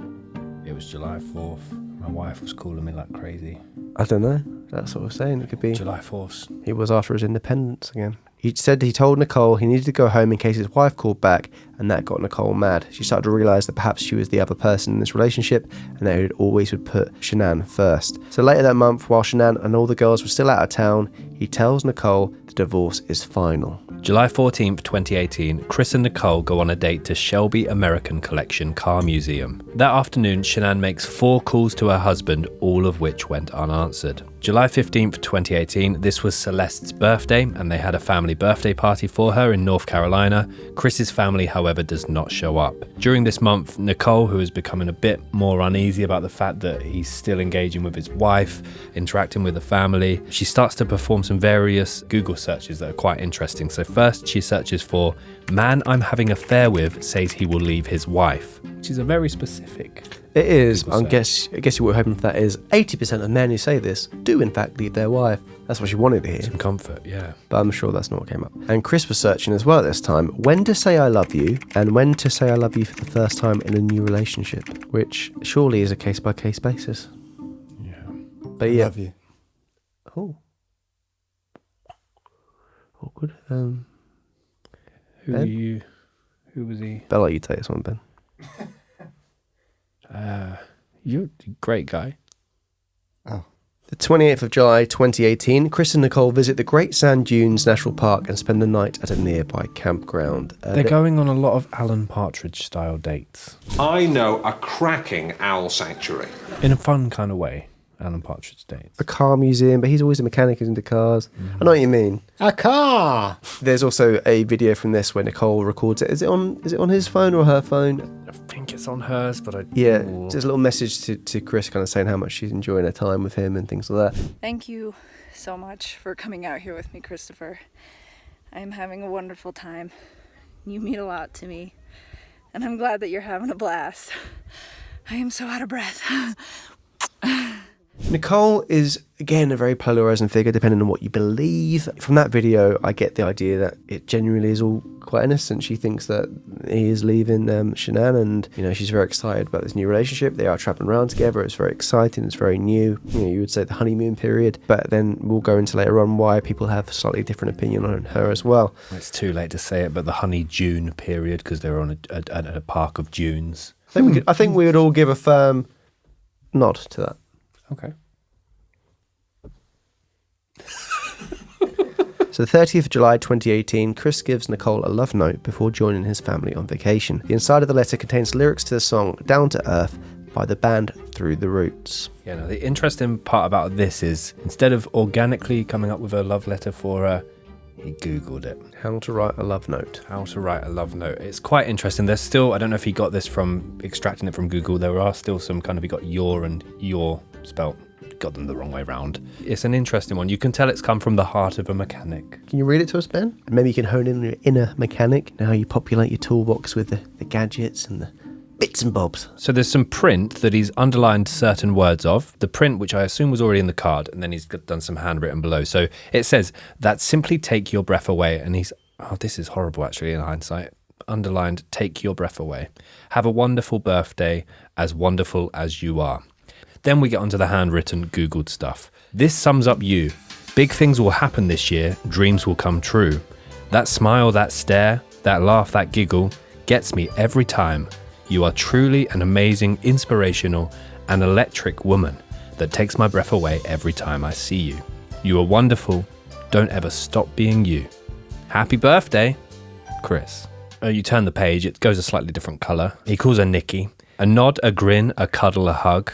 [SPEAKER 10] it was July 4th, my wife was calling me like crazy.
[SPEAKER 8] I don't know. That's what we're saying. It could be
[SPEAKER 10] July 4th.
[SPEAKER 8] He was after his independence again. He said he told Nicole he needed to go home in case his wife called back, and that got Nicole mad. She started to realise that perhaps she was the other person in this relationship, and that he always would put Shanann first. So later that month, while Shanann and all the girls were still out of town, he tells Nicole the divorce is final.
[SPEAKER 10] July 14th, 2018, Chris and Nicole go on a date to Shelby American Collection Car Museum. That afternoon, Shanann makes 4 calls to her husband, all of which went unanswered. July 15th, 2018, this was Celeste's birthday, and they had a family birthday party for her in North Carolina. Chris's family, however, does not show up. During this month, Nicole, who is becoming a bit more uneasy about the fact that he's still engaging with his wife, interacting with the family, she starts to perform some various Google searches that are quite interesting. So first, she searches for "man I'm having affair with says he will leave his wife," which is a very specific.
[SPEAKER 8] It is. I guess you were hoping for that is 80% of men who say this do in fact leave their wife. That's what she wanted to hear.
[SPEAKER 10] Some comfort, yeah.
[SPEAKER 8] But I'm sure that's not what came up. And Chris was searching as well at this time when to say I love you and when to say I love you for the first time in a new relationship, which surely is a case-by-case basis.
[SPEAKER 10] Yeah.
[SPEAKER 8] But yeah.
[SPEAKER 9] I love you.
[SPEAKER 8] Oh. Awkward.
[SPEAKER 10] Who
[SPEAKER 8] Ben?
[SPEAKER 10] are you? Who was he?
[SPEAKER 8] I'll let you take this one, Ben.
[SPEAKER 10] You're a great guy.
[SPEAKER 9] Oh.
[SPEAKER 8] The 28th of July 2018, Chris and Nicole visit the Great Sand Dunes National Park and spend the night at a nearby campground.
[SPEAKER 10] They're going on a lot of Alan Partridge style dates.
[SPEAKER 11] I know a cracking owl sanctuary.
[SPEAKER 10] In a fun kind of way, Alan Partridge dates.
[SPEAKER 8] A car museum, but he's always a mechanic who's into cars. I know what you mean.
[SPEAKER 9] A car!
[SPEAKER 8] There's also a video from this where Nicole records it. Is it on his phone or her phone?
[SPEAKER 10] I think it's on hers, but
[SPEAKER 8] Yeah, just a little message to Chris kind of saying how much she's enjoying her time with him and things like that.
[SPEAKER 12] Thank you so much for coming out here with me, Christopher. I'm having a wonderful time. You mean a lot to me, and I'm glad that you're having a blast. I am so out of breath.
[SPEAKER 8] Nicole is, again, a very polarising figure depending on what you believe. From that video, I get the idea that it genuinely is all quite innocent. She thinks that he is leaving Shanann, and she's very excited about this new relationship. They are traveling around together. It's very exciting. It's very new. You would say the honeymoon period. But then we'll go into later on why people have a slightly different opinion on her as well.
[SPEAKER 10] It's too late to say it, but the honey-June period, because they were on a park of Junes.
[SPEAKER 8] I think we would all give a firm nod to that.
[SPEAKER 10] Okay.
[SPEAKER 8] So the 30th of July 2018, Chris gives Nicole a love note before joining his family on vacation. The inside of the letter contains lyrics to the song Down to Earth by the band Through the Roots.
[SPEAKER 10] Yeah, no, the interesting part about this is, instead of organically coming up with a love letter for her, he Googled it.
[SPEAKER 8] How to write a love note.
[SPEAKER 10] How to write a love note. It's quite interesting. There's still, I don't know if he got this from extracting it from Google, there are still some kind of, he got your and your spelt. Got them the wrong way round. It's an interesting one. You can tell it's come from the heart of a mechanic.
[SPEAKER 8] Can you read it to us, Ben? Maybe you can hone in on your inner mechanic, how you populate your toolbox with the gadgets and the bits and bobs.
[SPEAKER 10] So there's some print that he's underlined certain words of. The print, which I assume was already in the card, and then he's done some handwritten below. So it says, that simply take your breath away. And he's, this is horrible actually in hindsight. Underlined, take your breath away. Have a wonderful birthday, as wonderful as you are. Then we get onto the handwritten, Googled stuff. This sums up you. Big things will happen this year. Dreams will come true. That smile, that stare, that laugh, that giggle gets me every time. You are truly an amazing, inspirational, and electric woman that takes my breath away every time I see you. You are wonderful. Don't ever stop being you. Happy birthday, Chris. You turn the page, it goes a slightly different colour. He calls her Nikki. A nod, a grin, a cuddle, a hug.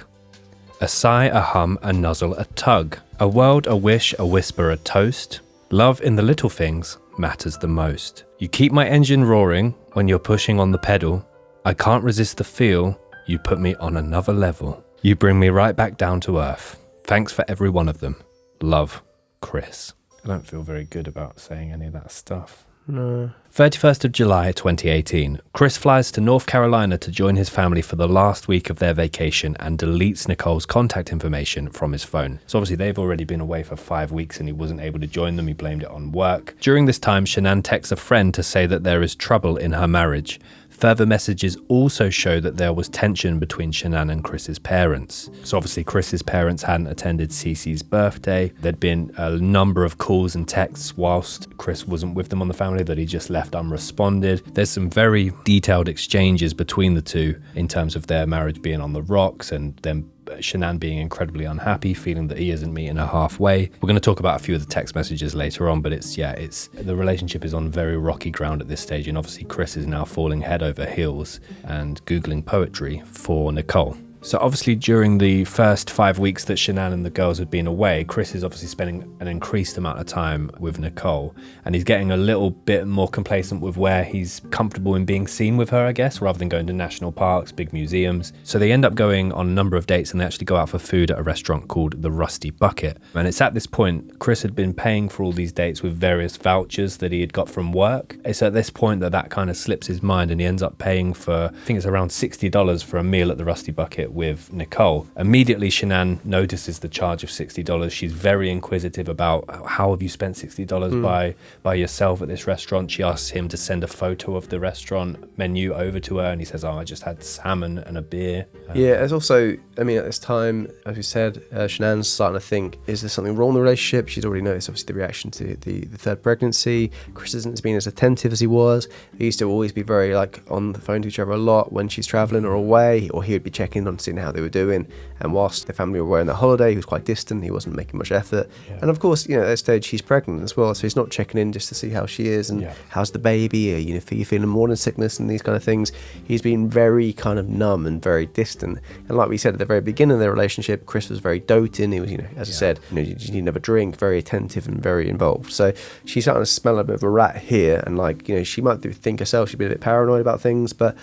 [SPEAKER 10] A sigh, a hum, a nuzzle, a tug. A word, a wish, a whisper, a toast. Love in the little things matters the most. You keep my engine roaring when you're pushing on the pedal. I can't resist the feel. You put me on another level. You bring me right back down to earth. Thanks for every one of them. Love, Chris. I don't feel very good about saying any of that stuff.
[SPEAKER 8] No.
[SPEAKER 10] 31st of July 2018. Chris flies to North Carolina to join his family for the last week of their vacation and deletes Nicole's contact information from his phone. So obviously they've already been away for 5 weeks and he wasn't able to join them. He blamed it on work. During this time, Shanann texts a friend to say that there is trouble in her marriage. Further messages also show that there was tension between Shanann and Chris's parents. So obviously Chris's parents hadn't attended Cece's birthday. There'd been a number of calls and texts whilst Chris wasn't with them on the family that he just left unresponded. There's some very detailed exchanges between the two in terms of their marriage being on the rocks and them Shanann being incredibly unhappy, feeling that he isn't meeting her halfway. We're going to talk about a few of the text messages later on, but it's the relationship is on very rocky ground at this stage, and obviously Chris is now falling head over heels and Googling poetry for Nicole. So obviously during the first 5 weeks that Shanann and the girls had been away, Chris is obviously spending an increased amount of time with Nicole, and he's getting a little bit more complacent with where he's comfortable in being seen with her, I guess, rather than going to national parks, big museums. So they end up going on a number of dates and they actually go out for food at a restaurant called the Rusty Bucket. And it's at this point, Chris had been paying for all these dates with various vouchers that he had got from work. It's at this point that kind of slips his mind and he ends up paying for, I think it's around $60 for a meal at the Rusty Bucket with Nicole. Immediately Shanann notices the charge of $60. She's very inquisitive about how have you spent $60 by yourself at this restaurant. She asks him to send a photo of the restaurant menu over to her and he says, I just had salmon and a beer.
[SPEAKER 8] Yeah, there's also, at this time, as we said, Shanann's starting to think, is there something wrong in the relationship? She's already noticed obviously the reaction to the third pregnancy. Chris isn't being as attentive as he was. They used to always be very on the phone to each other a lot when she's traveling or away, or he would be checking on seeing how they were doing. And whilst the family were away on their holiday, he was quite distant. He wasn't making much effort. Yeah. And of course, at that stage, she's pregnant as well. So he's not checking in just to see how she is and how's the baby, or, if you're feeling morning sickness and these kind of things. He's been very kind of numb and very distant. And like we said at the very beginning of their relationship, Chris was very doting. He was, as I said, you need to have a drink, very attentive and very involved. So she's starting to smell a bit of a rat here. And she might think herself she'd be a bit paranoid about things, but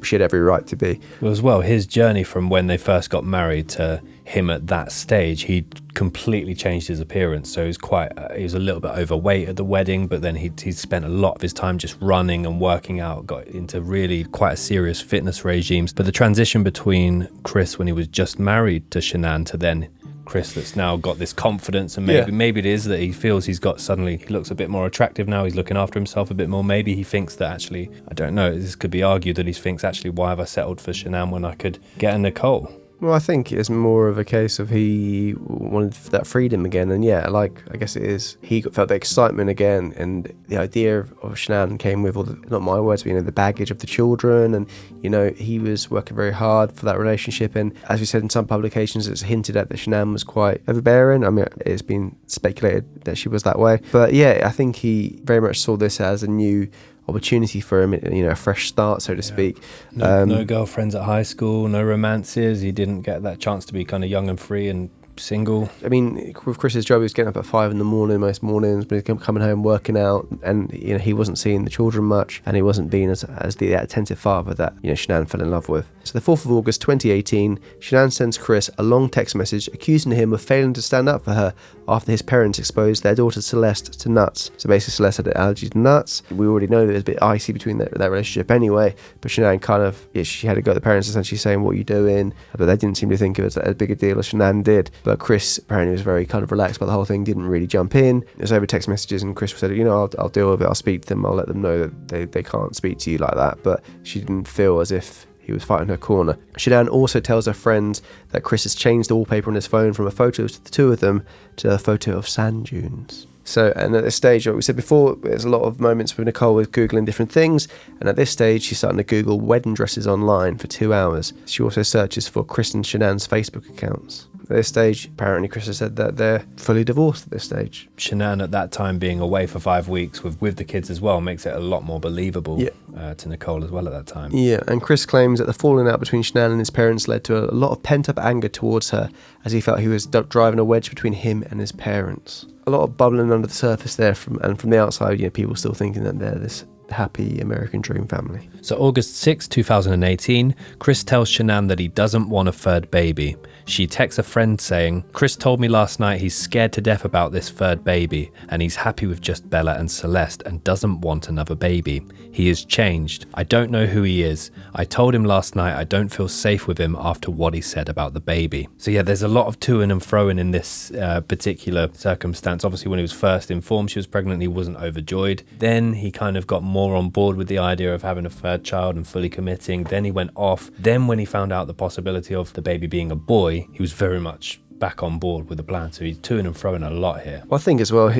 [SPEAKER 8] she had every right to be.
[SPEAKER 10] Well, as well, his journey from when they first got married to him at that stage, he completely changed his appearance. So he was a little bit overweight at the wedding, but then he spent a lot of his time just running and working out, got into really quite a serious fitness regimes. But the transition between Chris when he was just married to Shanann to then Chris that's now got this confidence, and
[SPEAKER 8] Yeah.
[SPEAKER 10] maybe it is that he feels he looks a bit more attractive now, he's looking after himself a bit more. Maybe he thinks that actually, I don't know, this could be argued that he thinks actually, why have I settled for Shanann when I could get a Nicole?
[SPEAKER 8] Well, I think it's more of a case of he wanted that freedom again, and yeah, I guess it is. He felt the excitement again, and the idea of Shanann came with not my words, but the baggage of the children, and he was working very hard for that relationship. And as we said in some publications, it's hinted at that Shanann was quite overbearing. I mean, it's been speculated that she was that way, but yeah, I think he very much saw this as a new opportunity for him, a fresh start, so to speak.
[SPEAKER 10] No girlfriends at high school, no romances. He didn't get that chance to be kind of young and free and single.
[SPEAKER 8] I mean, with Chris's job, he was getting up at 5 a.m. most mornings, but he was coming home working out, and he wasn't seeing the children much, and he wasn't being as the attentive father that Shanann fell in love with. So the 4th of August 2018, Shanann sends Chris a long text message accusing him of failing to stand up for her after his parents exposed their daughter Celeste to nuts. So basically Celeste had an allergy to nuts. We already know that there's a bit icy between that relationship anyway, but Shanann she had to go to the parents essentially saying, what are you doing? But they didn't seem to think of it as big a deal as Shanann did. But Chris apparently was very kind of relaxed about the whole thing, didn't really jump in. It was over text messages, and Chris said, I'll deal with it, I'll speak to them, I'll let them know that they can't speak to you like that. But she didn't feel as if he was fighting her corner. Shanann also tells her friends that Chris has changed the wallpaper on his phone from a photo of the two of them to a photo of sand dunes. So, and at this stage, like we said before, there's a lot of moments with Nicole with Googling different things, and at this stage, she's starting to Google wedding dresses online for 2 hours. She also searches for Chris and Shanann's Facebook accounts. At this stage, apparently Chris has said that they're fully divorced at this stage.
[SPEAKER 10] Shanann at that time being away for 5 weeks with the kids as well makes it a lot more believable to Nicole as well at that time.
[SPEAKER 8] Yeah, and Chris claims that the falling out between Shanann and his parents led to a lot of pent-up anger towards her, as he felt he was driving a wedge between him and his parents. A lot of bubbling under the surface there, from the outside, people still thinking that they're this happy American dream family.
[SPEAKER 10] So August 6, 2018, Chris tells Shanann that he doesn't want a third baby. She texts a friend saying, Chris told me last night he's scared to death about this third baby, and he's happy with just Bella and Celeste and doesn't want another baby. He has changed. I don't know who he is. I told him last night I don't feel safe with him after what he said about the baby. So yeah, there's a lot of toing and froing in this particular circumstance. Obviously, when he was first informed she was pregnant, he wasn't overjoyed. Then he kind of got more on board with the idea of having a third child and fully committing. Then he went off. Then when he found out the possibility of the baby being a boy, he was very much back on board with the plan. So he's toing and throwing a lot here.
[SPEAKER 8] Well, I think as well,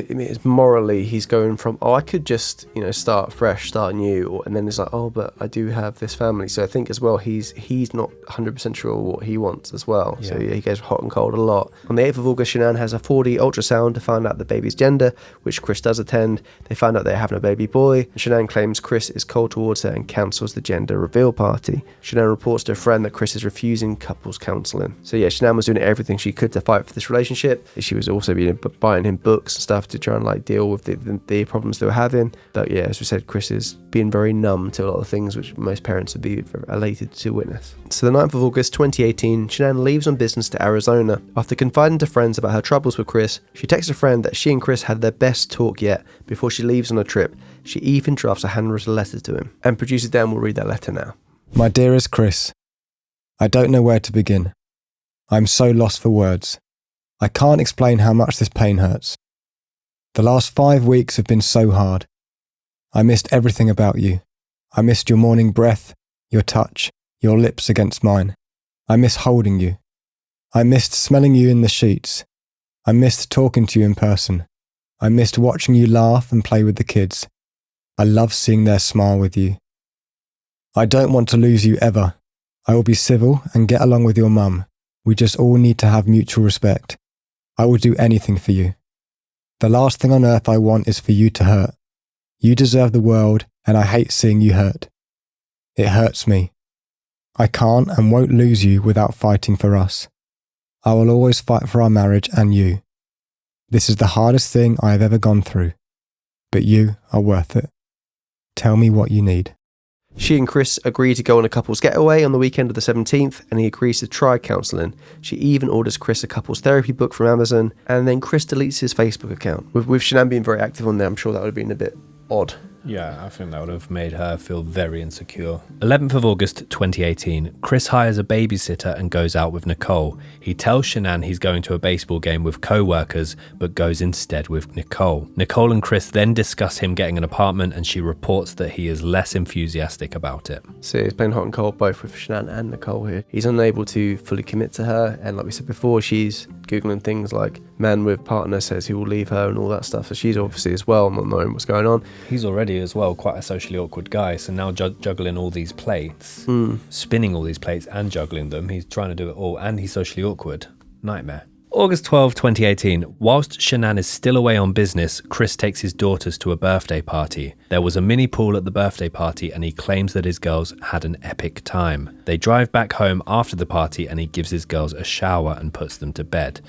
[SPEAKER 8] morally, he's going from, I could just, start fresh, start new, and then it's like, but I do have this family. So I think as well, he's not 100% sure what he wants as well. Yeah. So he goes hot and cold a lot. On the 8th of August, Shanann has a 4D ultrasound to find out the baby's gender, which Chris does attend. They find out they're having a baby boy. Shanann claims Chris is cold towards her and cancels the gender reveal party. Shanann reports to a friend that Chris is refusing couples counselling. So yeah, Shanann was doing everything she could to fight for this relationship. She was also buying him books and stuff to try and deal with the problems they were having. But yeah, as we said, Chris is being very numb to a lot of things which most parents would be elated to witness. So the 9th of August 2018, Shanann leaves on business to Arizona. After confiding to friends about her troubles with Chris, she texts a friend that she and Chris had their best talk yet before she leaves on a trip. She even drafts a handwritten letter to him. And producer Dan will read that letter now.
[SPEAKER 9] My dearest Chris, I don't know where to begin. I'm so lost for words. I can't explain how much this pain hurts. The last 5 weeks have been so hard. I missed everything about you. I missed your morning breath, your touch, your lips against mine. I miss holding you. I missed smelling you in the sheets. I missed talking to you in person. I missed watching you laugh and play with the kids. I love seeing their smile with you. I don't want to lose you ever. I will be civil and get along with your mum. We just all need to have mutual respect. I will do anything for you. The last thing on earth I want is for you to hurt. You deserve the world, and I hate seeing you hurt. It hurts me. I can't and won't lose you without fighting for us. I will always fight for our marriage and you. This is the hardest thing I have ever gone through, but you are worth it. Tell me what you need.
[SPEAKER 8] She and Chris agree to go on a couple's getaway on the weekend of the 17th, and he agrees to try counselling. She even orders Chris a couple's therapy book from Amazon, and then Chris deletes his Facebook account. With Shanann being very active on there, I'm sure that would have been a bit odd
[SPEAKER 10] Yeah, I think that would have made her feel very insecure. 11th of August 2018, Chris hires a babysitter and goes out with Nicole. He tells Shanann he's going to a baseball game with co-workers, but goes instead with Nicole. Nicole and Chris then discuss him getting an apartment, and she reports that he is less enthusiastic about it.
[SPEAKER 8] So he's playing hot and cold both with Shanann and Nicole here. He's unable to fully commit to her, and like we said before, she's Googling things like man with partner says he will leave her and all that stuff. So she's obviously as well not knowing what's going on.
[SPEAKER 10] He's already as well quite a socially awkward guy, so now juggling all these plates, spinning all these plates and juggling them, he's trying to do it all, and he's socially awkward. Nightmare. August 12, 2018. Whilst Shanann is still away on business, Chris takes his daughters to a birthday party. There was a mini pool at the birthday party, and he claims that his girls had an epic time. They drive back home after the party, and he gives his girls a shower and puts them to bed.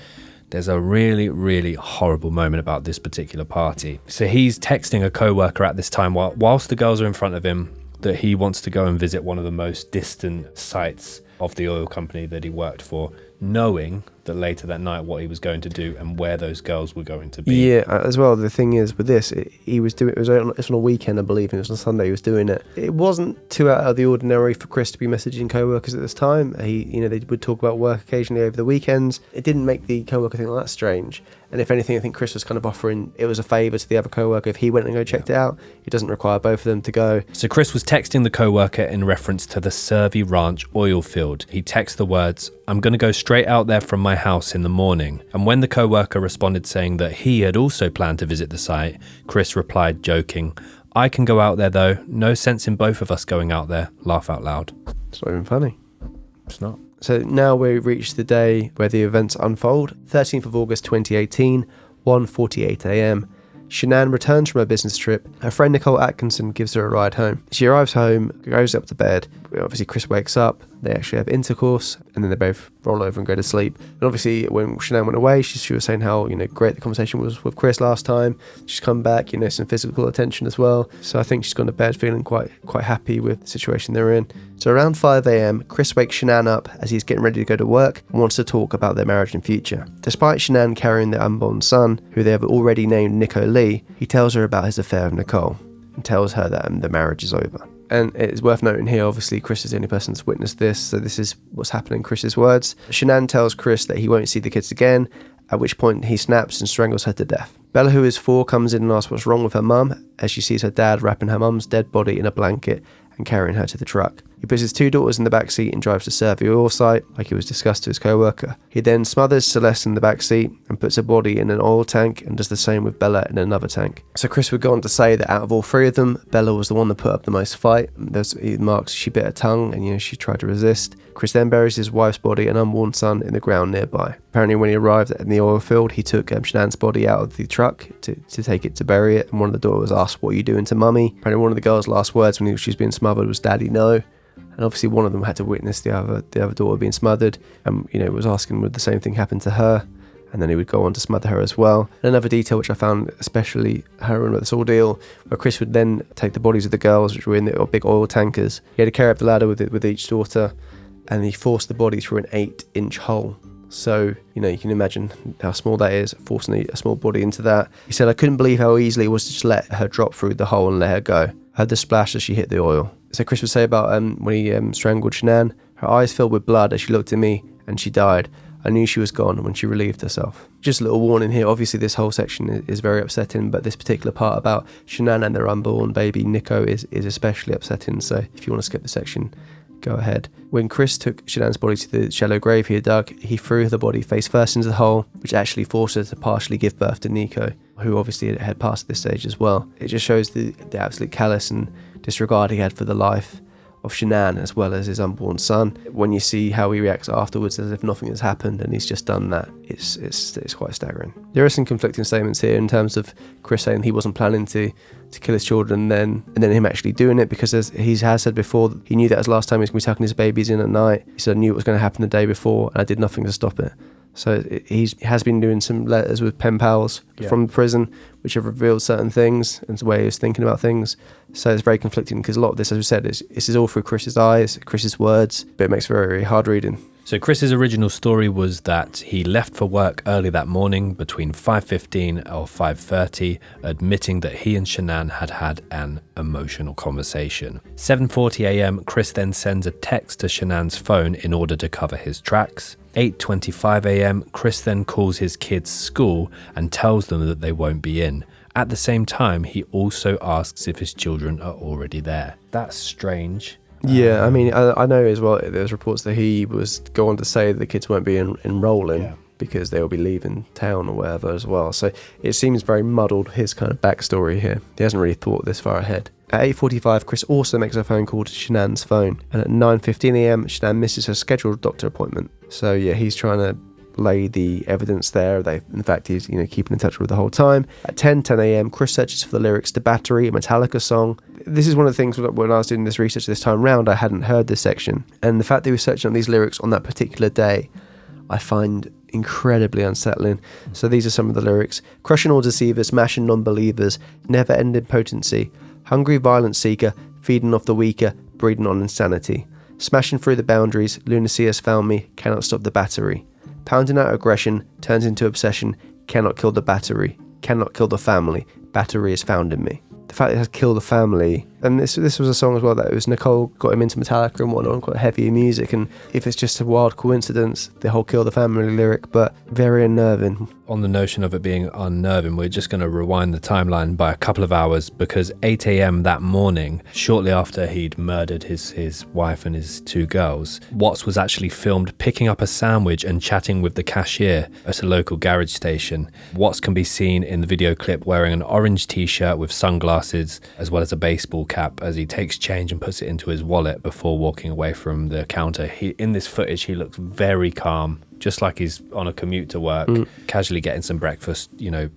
[SPEAKER 10] There's a really, really horrible moment about this particular party. So he's texting a co-worker at this time whilst the girls are in front of him that he wants to go and visit one of the most distant sites of the oil company that he worked for, knowing that later that night what he was going to do and where those girls were going to be.
[SPEAKER 8] Yeah, as well, the thing is with this, it was on a weekend, I believe, and it was on Sunday he was doing it. It wasn't too out of the ordinary for Chris to be messaging co-workers at this time. They would talk about work occasionally over the weekends. It didn't make the co-worker think that strange. And if anything, I think Chris was kind of offering it was a favour to the other co-worker if he went and go checked it out. It doesn't require both of them to go.
[SPEAKER 10] So Chris was texting the co-worker in reference to the Survey Ranch oil field. He texts the words, "I'm going to go straight out there from my house in the morning." And when the co-worker responded saying that he had also planned to visit the site, Chris replied joking, "I can go out there though. No sense in both of us going out there. Laugh out loud."
[SPEAKER 8] It's not even funny.
[SPEAKER 10] It's not.
[SPEAKER 8] So now we reach the day where the events unfold. 13th of August 2018, 1:48 a.m. Shanann returns from her business trip. Her friend Nicole Atkinson gives her a ride home. She arrives home, goes up to bed. Obviously Chris wakes up, they actually have intercourse, and then they both roll over and go to sleep. And obviously when Shanann went away, she was saying how great the conversation was with Chris last time. She's come back, some physical attention as well. So I think she's gone to bed feeling quite happy with the situation they're in. So around 5 a.m, Chris wakes Shanann up as he's getting ready to go to work and wants to talk about their marriage and future. Despite Shanann carrying their unborn son, who they have already named Nico Lee, he tells her about his affair with Nicole and tells her that the marriage is over. And it's worth noting here, obviously, Chris is the only person that's witnessed this, so this is what's happening in Chris's words. Shanann tells Chris that he won't see the kids again, at which point he snaps and strangles her to death. Bella, who is 4, comes in and asks what's wrong with her mum, as she sees her dad wrapping her mum's dead body in a blanket and carrying her to the truck. He puts his 2 daughters in the back seat and drives to Survey oil site, like it was discussed to his co-worker. He then smothers Celeste in the back seat and puts her body in an oil tank and does the same with Bella in another tank. So Chris would go on to say that out of all 3 of them, Bella was the one that put up the most fight. He marks she bit her tongue and she tried to resist. Chris then buries his wife's body and unborn son in the ground nearby. Apparently when he arrived in the oil field, he took Shanann's body out of the truck to take it to bury it, and one of the daughters asked, "What are you doing to mummy?" Apparently one of the girl's last words when she was being smothered was, "Daddy, no." And obviously one of them had to witness the other daughter being smothered, and was asking would the same thing happen to her, and then he would go on to smother her as well. And another detail which I found especially harrowing about this ordeal, where Chris would then take the bodies of the girls, which were in the big oil tankers. He had to carry up the ladder with each daughter, and he forced the body through an 8-inch hole. So, you can imagine how small that is, forcing a small body into that. He said, "I couldn't believe how easily it was to just let her drop through the hole and let her go. I heard the splash as she hit the oil." So Chris would say about when he strangled Shanann, "Her eyes filled with blood as she looked at me and she died. I knew she was gone when she relieved herself." Just a little warning here, obviously this whole section is very upsetting, but this particular part about Shanann and their unborn baby Nico is especially upsetting, so if you want to skip the section, go ahead. When Chris took Shanann's body to the shallow grave he had dug, he threw the body face first into the hole, which actually forced her to partially give birth to Nico, who obviously had passed this stage as well. It just shows the absolute callous and disregard he had for the life of Shanann as well as his unborn son. When you see how he reacts afterwards as if nothing has happened and he's just done that, it's quite staggering. There are some conflicting statements here in terms of Chris saying he wasn't planning to kill his children and then him actually doing it, because as he has said before, he knew that was the last time he was going to be tucking his babies in at night. He said, "I knew it was going to happen the day before and I did nothing to stop it." So he has been doing some letters with pen pals from the prison, which have revealed certain things and the way he was thinking about things. So it's very conflicting, because a lot of this, as we said, this is all through Chris's eyes, Chris's words, but it makes it very, very hard reading.
[SPEAKER 10] So Chris's original story was that he left for work early that morning between 5:15 or 5:30, admitting that he and Shanann had had an emotional conversation. 7:40 a.m, Chris then sends a text to Shanann's phone in order to cover his tracks. 8:25 a.m, Chris then calls his kids' school and tells them that they won't be in. At the same time, he also asks if his children are already there. That's strange.
[SPEAKER 8] Yeah, I mean, I know as well, there's reports that he was go on to say that the kids won't be enrolling because they'll be leaving town or whatever as well. So it seems very muddled, his kind of backstory here. He hasn't really thought this far ahead. At 8:45, Chris also makes a phone call to Shanann's phone. And at 9:15 a.m, Shanann misses her scheduled doctor appointment. So yeah, he's trying to lay the evidence there. In fact, he's keeping in touch with her the whole time. At 10 a.m, Chris searches for the lyrics to Battery, a Metallica song. This is one of the things when I was doing this research this time round, I hadn't heard this section. And the fact that he was searching on these lyrics on that particular day, I find incredibly unsettling. So these are some of the lyrics. Crushing all deceivers, mashing non-believers, never-ending potency, hungry violence seeker, feeding off the weaker, breeding on insanity. Smashing through the boundaries, lunacy has found me, cannot stop the battery. Pounding out aggression, turns into obsession, cannot kill the battery, cannot kill the family, battery is found in me. The fact it has killed the family, and this was a song as well that it was Nicole got him into Metallica and whatnot, quite heavy music, and if it's just a wild coincidence, the whole kill the family lyric, but very unnerving.
[SPEAKER 10] On the notion of it being unnerving, we're just going to rewind the timeline by a couple of hours, because 8 a.m. that morning, shortly after he'd murdered his wife and his two girls, Watts was actually filmed picking up a sandwich and chatting with the cashier at a local garage station. Watts can be seen in the video clip wearing an orange t-shirt with sunglasses, as well as a baseball cap, as he takes change and puts it into his wallet before walking away from the counter. In this footage, he looks very calm, just like he's on a commute to work, casually getting some breakfast,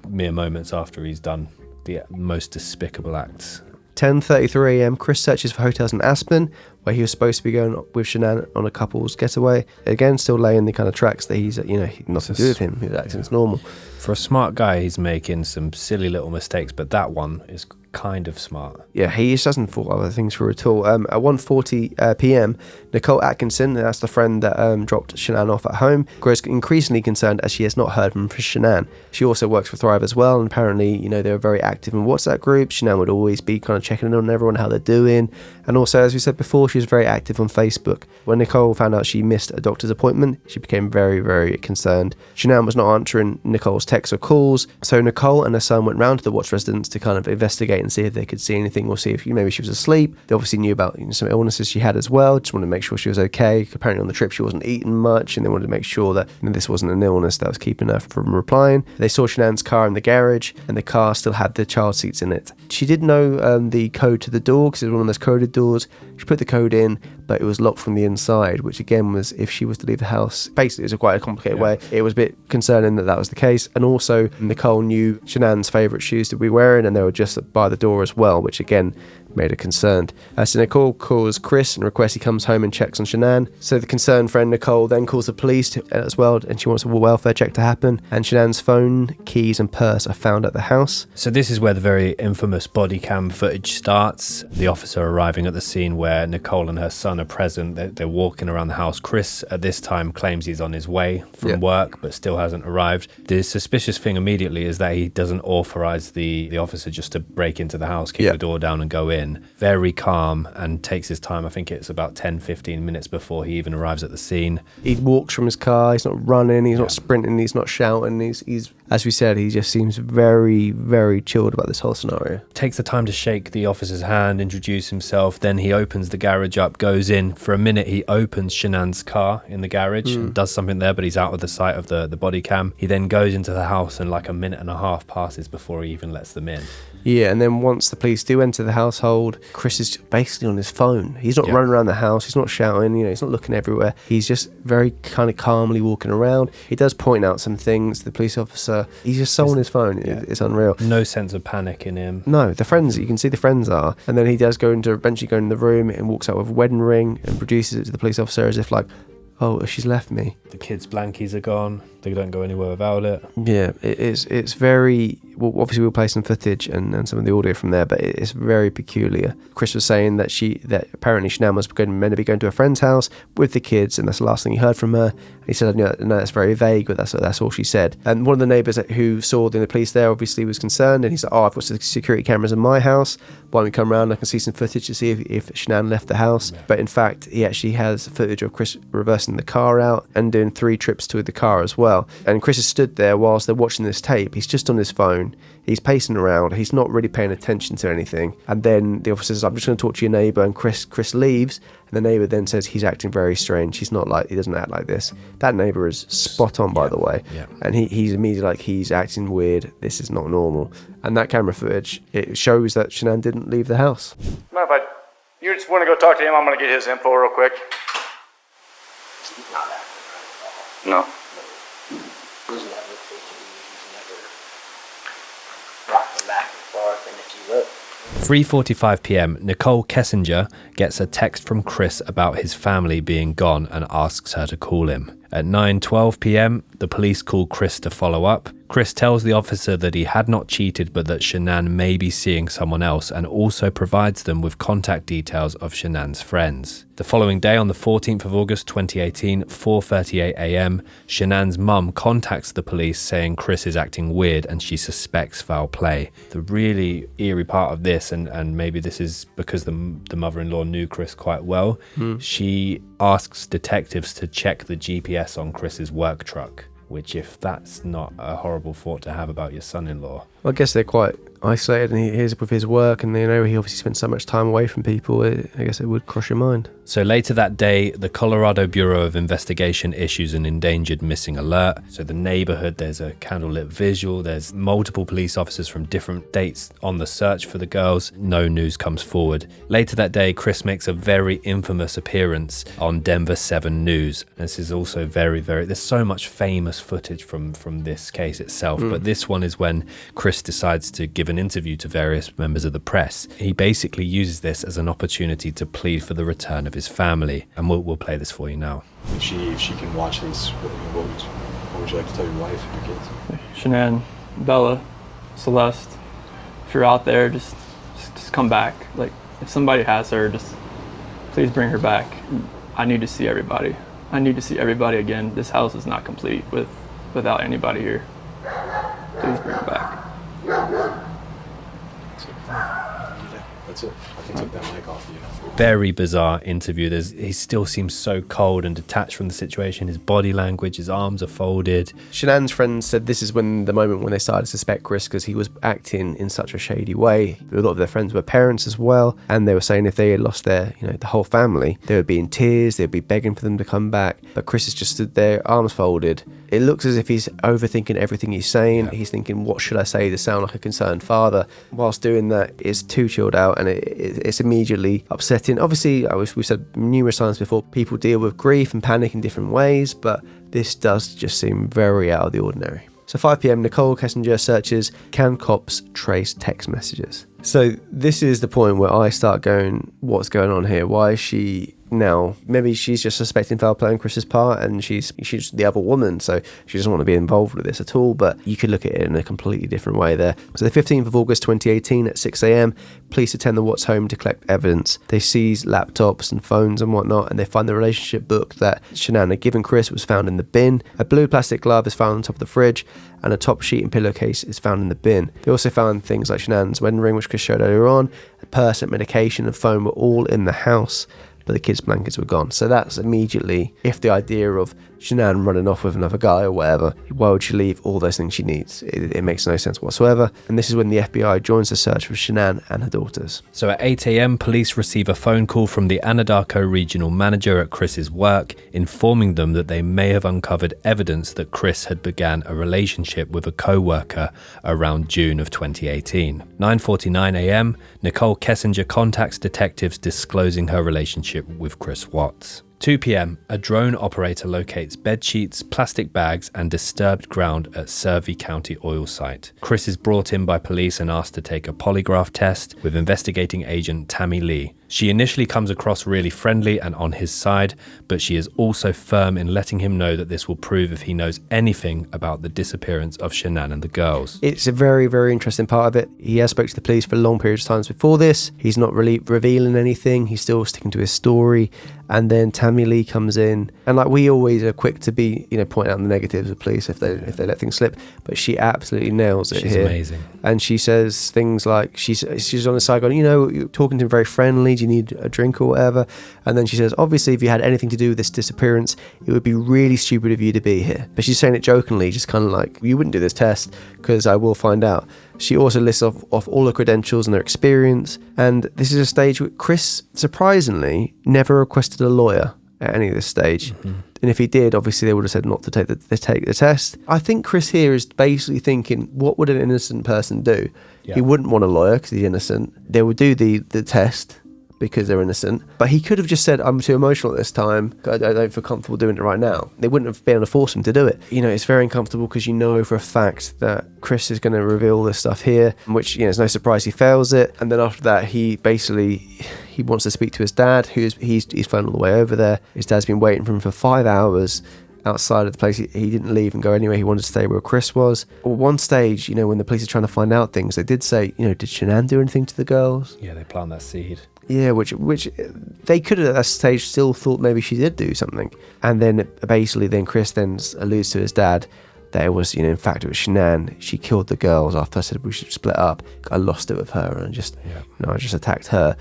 [SPEAKER 10] mere moments after he's done the most despicable acts.
[SPEAKER 8] 10:33 a.m, Chris searches for hotels in Aspen, where he was supposed to be going with Shanann on a couple's getaway. Again, still laying the kind of tracks that he's, nothing to do with him. He's acting as normal.
[SPEAKER 10] For a smart guy, he's making some silly little mistakes, but that one is kind of smart.
[SPEAKER 8] Yeah, he just doesn't thought other things through at all. At 1:40 p.m, Nicole Atkinson, that's the friend that dropped Shanann off at home, grows increasingly concerned as she has not heard from Shanann. She also works for Thrive as well, and apparently, they were very active in WhatsApp groups. Shanann would always be kind of checking in on everyone, how they're doing. And also, as we said before, she was very active on Facebook. When Nicole found out she missed a doctor's appointment, she became very, very concerned. Shanann was not answering Nicole's texts or calls, so Nicole and her son went round to the Watts residence to kind of investigate and see if they could see anything, or see if maybe she was asleep. They obviously knew about some illnesses she had as well, just wanted to make sure she was okay. Apparently on the trip she wasn't eating much, and they wanted to make sure that this wasn't an illness that was keeping her from replying. They saw Shanann's car in the garage, and the car still had the child seats in it. She did know the code to the door, because it was one of those coded doors. She put the code in, but it was locked from the inside, which again was, if she was to leave the house, basically it was quite a complicated way. It was a bit concerning that was the case. And also Nicole knew Shanann's favourite shoes to be wearing, and they were just by the door as well, which again made her concerned. So Nicole calls Chris and requests he comes home and checks on Shanann. So the concerned friend Nicole then calls the police as well, and she wants a welfare check to happen. And Shanann's phone, keys and purse are found at the house.
[SPEAKER 10] So this is where the very infamous body cam footage starts. The officer arriving at the scene where Nicole and her son are present. They're walking around the house. Chris at this time claims he's on his way from work, but still hasn't arrived. The suspicious thing immediately is that he doesn't authorize the officer just to break into the house, kick the door down and go in. Very calm, and takes his time. I think it's about 10-15 minutes before he even arrives at the scene.
[SPEAKER 8] He walks from his car. He's not running, he's not sprinting, he's not shouting. He's as we said, he just seems very, very chilled about this whole scenario.
[SPEAKER 10] Takes the time to shake the officer's hand, introduce himself, then he opens the garage up, goes in. For a minute he opens Shanann's car in the garage and does something there, but he's out of the sight of the body cam. He then goes into the house, and like a minute and a half passes before he even lets them in.
[SPEAKER 8] Yeah, and then once the police do enter the household, Chris is basically on his phone. He's not running around the house, he's not shouting, he's not looking everywhere. He's just very kind of calmly walking around. He does point out some things. The police officer, he's just so on his phone. It's unreal.
[SPEAKER 10] No sense of panic in him.
[SPEAKER 8] No, the friends, you can see the friends are. And then he does eventually go in the room and walks out with a wedding ring and produces it to the police officer as if like, oh, she's left me.
[SPEAKER 10] The kids' blankies are gone. They don't go anywhere without it.
[SPEAKER 8] Yeah, it's very... Well, obviously we'll play some footage and some of the audio from there, but it's very peculiar. Chris was saying that apparently Shanann was meant to be going to a friend's house with the kids, and that's the last thing he heard from her. He said, no, that's very vague, but that's all she said. And one of the neighbours who saw the police there obviously was concerned, and he said, I've got security cameras in my house. Why don't we come around? I can see some footage to see if Shanann left the house. Yeah. But in fact, he actually has footage of Chris reversing the car out and doing 3 trips to the car as well. And Chris has stood there whilst they're watching this tape. He's just on his phone. He's pacing around. He's not really paying attention to anything. And then the officer says, I'm just going to talk to your neighbour. And Chris leaves. And the neighbour then says he's acting very strange. He doesn't act like this. That neighbour is spot on, by the way. Yeah. And he's immediately like, he's acting weird. This is not normal. And that camera footage, it shows that Shanann didn't leave the house.
[SPEAKER 2] Mind if you just want to go talk to him? I'm going to get his info real quick. No.
[SPEAKER 10] 3:45 p.m, Nicole Kessinger gets a text from Chris about his family being gone and asks her to call him. At 9:12 p.m, the police call Chris to follow up. Chris tells the officer that he had not cheated, but that Shanann may be seeing someone else, and also provides them with contact details of Shanann's friends. The following day, on the 14th of August 2018, 4:38 a.m, Shanann's mum contacts the police saying Chris is acting weird and she suspects foul play. The really eerie part of this, and maybe this is because the mother-in-law knew Chris quite well, she asks detectives to check the GPS on Chris's work truck, which, if that's not a horrible thought to have about your son-in-law.
[SPEAKER 8] Well, I guess they're quite isolated, and he's with his work, and he obviously spends so much time away from people. I guess it would cross your mind.
[SPEAKER 10] So later that day, the Colorado Bureau of Investigation issues an endangered missing alert. So the neighborhood, there's a candlelit visual, there's multiple police officers from different dates on the search for the girls. No news comes forward. Later that day, Chris makes a very infamous appearance on Denver 7 News. This is also very, there's so much famous footage from this case itself, but this one is when Chris decides to give an interview to various members of the press. He basically uses this as an opportunity to plead for the return of his family, and we'll play this for you now.
[SPEAKER 13] If she can watch this, what would you like to tell your wife and your kids?
[SPEAKER 1] Shanann, Bella, Celeste, if you're out there, just come back. Like, if somebody has her, just please bring her back. I need to see everybody. I need to see everybody again. This house is not complete without anybody here. Please bring her back.
[SPEAKER 13] That's it. I can take that mic off you.
[SPEAKER 10] Very bizarre interview. He still seems so cold and detached from the situation. His body language, his arms are folded.
[SPEAKER 8] Shanann's friends said this is when the moment when they started to suspect Chris, because he was acting in such a shady way. A lot of their friends were parents as well, and they were saying if they had lost their, the whole family, they would be in tears, they'd be begging for them to come back. But Chris is just stood there, arms folded. It looks as if he's overthinking everything he's saying. Yeah. He's thinking, what should I say to sound like a concerned father? Whilst doing that, it's too chilled out, and it's immediately upsetting. Obviously, we've said numerous times before, people deal with grief and panic in different ways, but this does just seem very out of the ordinary. So 5 p.m, Nicole Kessinger searches, can cops trace text messages? So this is the point where I start going, what's going on here? Why is she now? Maybe she's just suspecting foul play on Chris's part, and she's the other woman, so she doesn't want to be involved with this at all, but you could look at it in a completely different way there. So the 15th of August 2018 at 6 a.m, police attend the Watts home to collect evidence. They seize laptops and phones and whatnot, and they find the relationship book that Shanann had given Chris was found in the bin. A blue plastic glove is found on top of the fridge, and a top sheet and pillowcase is found in the bin. They also found things like Shanann's wedding ring, which Chris showed earlier on, a purse, medication and phone were all in the house, but the kids' blankets were gone. So that's immediately, if the idea of Shanann running off with another guy or whatever, why would she leave all those things she needs? It makes no sense whatsoever. And this is when the FBI joins the search for Shanann and her daughters.
[SPEAKER 10] So at 8 a.m, police receive a phone call from the Anadarko regional manager at Chris's work, informing them that they may have uncovered evidence that Chris had began a relationship with a co-worker around June of 2018. 9:49 a.m, Nicole Kessinger contacts detectives disclosing her relationship with Chris Watts. 2 p.m, a drone operator locates bed sheets, plastic bags and disturbed ground at Survey County oil site. Chris is brought in by police and asked to take a polygraph test with investigating agent Tammy Lee. She initially comes across really friendly and on his side, but she is also firm in letting him know that this will prove if he knows anything about the disappearance of Shanann and the girls.
[SPEAKER 8] It's a very, very interesting part of it. He has spoken to the police for long periods of times before this. He's not really revealing anything. He's still sticking to his story. And then Tammy Lee comes in, and like we always are quick to be, pointing out the negatives of police if they let things slip, but she absolutely nails it.
[SPEAKER 10] She's
[SPEAKER 8] here.
[SPEAKER 10] Amazing.
[SPEAKER 8] And she says things like she's on the side going, you're talking to him very friendly. Do you need a drink or whatever? And then she says, obviously, if you had anything to do with this disappearance, it would be really stupid of you to be here. But she's saying it jokingly, just kind of like, you wouldn't do this test because I will find out. She also lists off all her credentials and her experience. And this is a stage where Chris, surprisingly, never requested a lawyer at any of this stage. Mm-hmm. And if he did, obviously they would have said not to take the test. I think Chris here is basically thinking, what would an innocent person do? Yeah. He wouldn't want a lawyer because he's innocent. They would do the test because they're innocent. But he could have just said, I'm too emotional at this time. I don't feel comfortable doing it right now. They wouldn't have been able to force him to do it. It's very uncomfortable because you know for a fact that Chris is going to reveal this stuff here, which, it's no surprise he fails it. And then after that, he wants to speak to his dad, he's flown all the way over there. His dad's been waiting for him for 5 hours outside of the place. He didn't leave and go anywhere. He wanted to stay where Chris was. At one stage, when the police are trying to find out things, they did say, did Shanann do anything to the girls?
[SPEAKER 10] Yeah, they plant that seed.
[SPEAKER 8] Yeah, which they could have at that stage still thought maybe she did do something. And then basically Chris then alludes to his dad that it was, in fact, it was Shanann. She killed the girls after I said we should split up. I lost it with her and I just attacked her.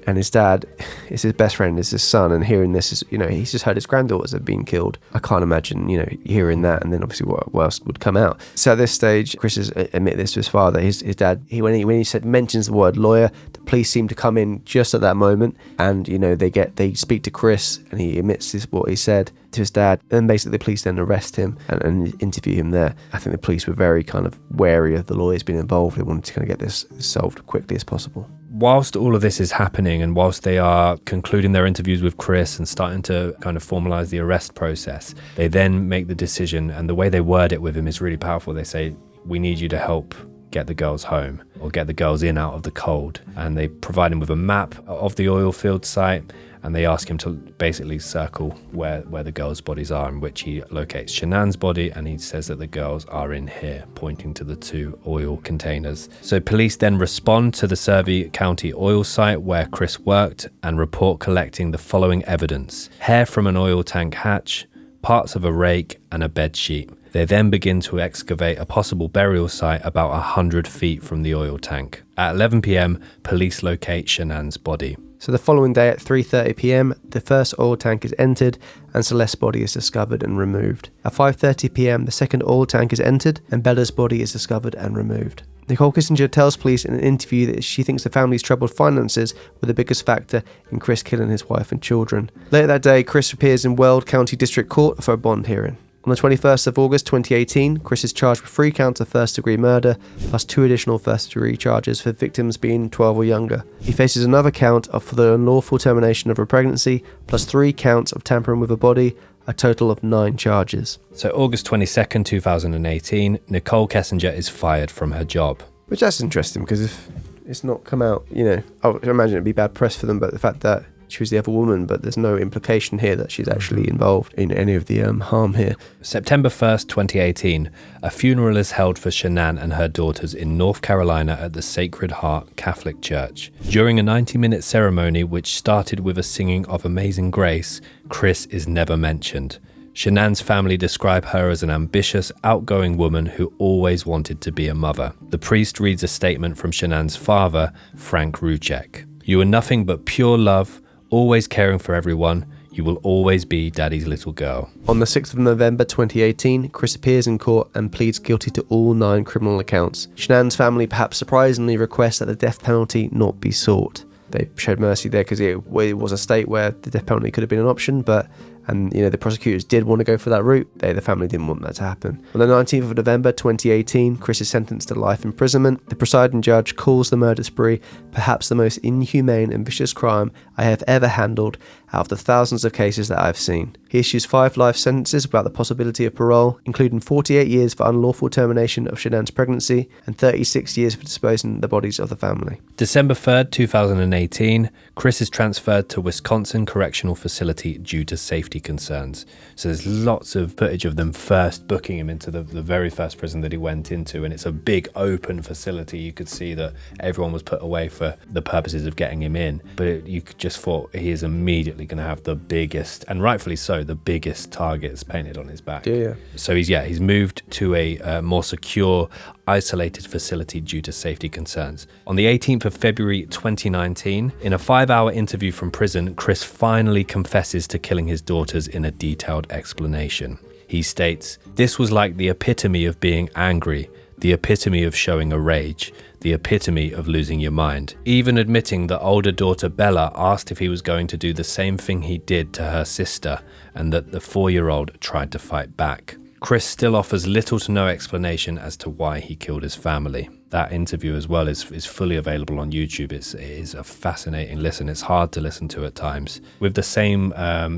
[SPEAKER 8] And his dad is his best friend, is his son, and hearing this is, he's just heard his granddaughters have been killed. I can't imagine, hearing that, and then obviously what else would come out. So at this stage, Chris has admitted this to his father. His dad, when he mentions the word lawyer, the police seem to come in just at that moment, and they speak to Chris, and he admits what he said to his dad, and basically the police then arrest him and interview him there. I think the police were very kind of wary of the lawyers being involved. They wanted to kind of get this solved quickly as possible.
[SPEAKER 10] Whilst all of this is happening and whilst they are concluding their interviews with Chris and starting to kind of formalize the arrest process, they then make the decision, and the way they word it with him is really powerful. They say, we need you to help get the girls home or get the girls in out of the cold. And they provide him with a map of the oil field site, and they ask him to basically circle where the girls' bodies are, in which he locates Shanann's body, and he says that the girls are in here, pointing to the 2 oil containers. So police then respond to the Surrey County oil site where Chris worked and report collecting the following evidence: hair from an oil tank hatch, parts of a rake, and a bed sheet. They then begin to excavate a possible burial site about 100 feet from the oil tank. At 11 p.m, police locate Shanann's body.
[SPEAKER 8] So the following day at 3:30 p.m, the first oil tank is entered and Celeste's body is discovered and removed. At 5:30 p.m, the second oil tank is entered and Bella's body is discovered and removed. Nicole Kissinger tells police in an interview that she thinks the family's troubled finances were the biggest factor in Chris killing his wife and children. Later that day, Chris appears in Weld County District Court for a bond hearing. On the 21st of August 2018, Chris is charged with 3 counts of first-degree murder, plus 2 additional first-degree charges for victims being 12 or younger. He faces another count for the unlawful termination of a pregnancy, plus 3 counts of tampering with a body, a total of 9 charges.
[SPEAKER 10] So August 22nd, 2018, Nicole Kissinger is fired from her job.
[SPEAKER 8] Which that's interesting, because if it's not come out, I imagine it'd be bad press for them, but the fact that she was the other woman, but there's no implication here that she's actually involved in any of the harm here.
[SPEAKER 10] September 1st, 2018, a funeral is held for Shanann and her daughters in North Carolina at the Sacred Heart Catholic Church. During a 90-minute ceremony which started with a singing of Amazing Grace, Chris is never mentioned. Shanann's family describe her as an ambitious, outgoing woman who always wanted to be a mother. The priest reads a statement from Shanann's father, Frank Ruchek. "You are nothing but pure love, always caring for everyone. You will always be Daddy's little girl."
[SPEAKER 8] On the 6th of November 2018, Chris appears in court and pleads guilty to all 9 criminal accounts. Shanann's family perhaps surprisingly requests that the death penalty not be sought. They showed mercy there because it was a state where the death penalty could have been an option, but And, the prosecutors did want to go for that route. The family didn't want that to happen. On the 19th of November 2018, Chris is sentenced to life imprisonment. The presiding judge calls the murder spree perhaps the most inhumane and vicious crime I have ever handled out of the thousands of cases that I've seen. He issues 5 life sentences without the possibility of parole, including 48 years for unlawful termination of Shanann's pregnancy and 36 years for disposing the bodies of the family.
[SPEAKER 10] December 3rd, 2018, Chris is transferred to Wisconsin Correctional Facility due to safety concerns. So there's lots of footage of them first booking him into the very first prison that he went into, and it's a big open facility. You could see that everyone was put away for the purposes of getting him in, but you just thought he is immediately going to have the biggest, and rightfully so, the biggest targets painted on his back.
[SPEAKER 8] Yeah.
[SPEAKER 10] So he's moved to a more secure, isolated facility due to safety concerns. On the 18th of February 2019, in a 5-hour interview from prison, Chris finally confesses to killing his daughters in a detailed explanation. He states, "This was like the epitome of being angry, the epitome of showing a rage, the epitome of losing your mind," even admitting that older daughter Bella asked if he was going to do the same thing he did to her sister, and that the 4-year-old tried to fight back. Chris still offers little to no explanation as to why he killed his family. That interview as well is fully available on YouTube. It is a fascinating listen. It's hard to listen to at times. With the same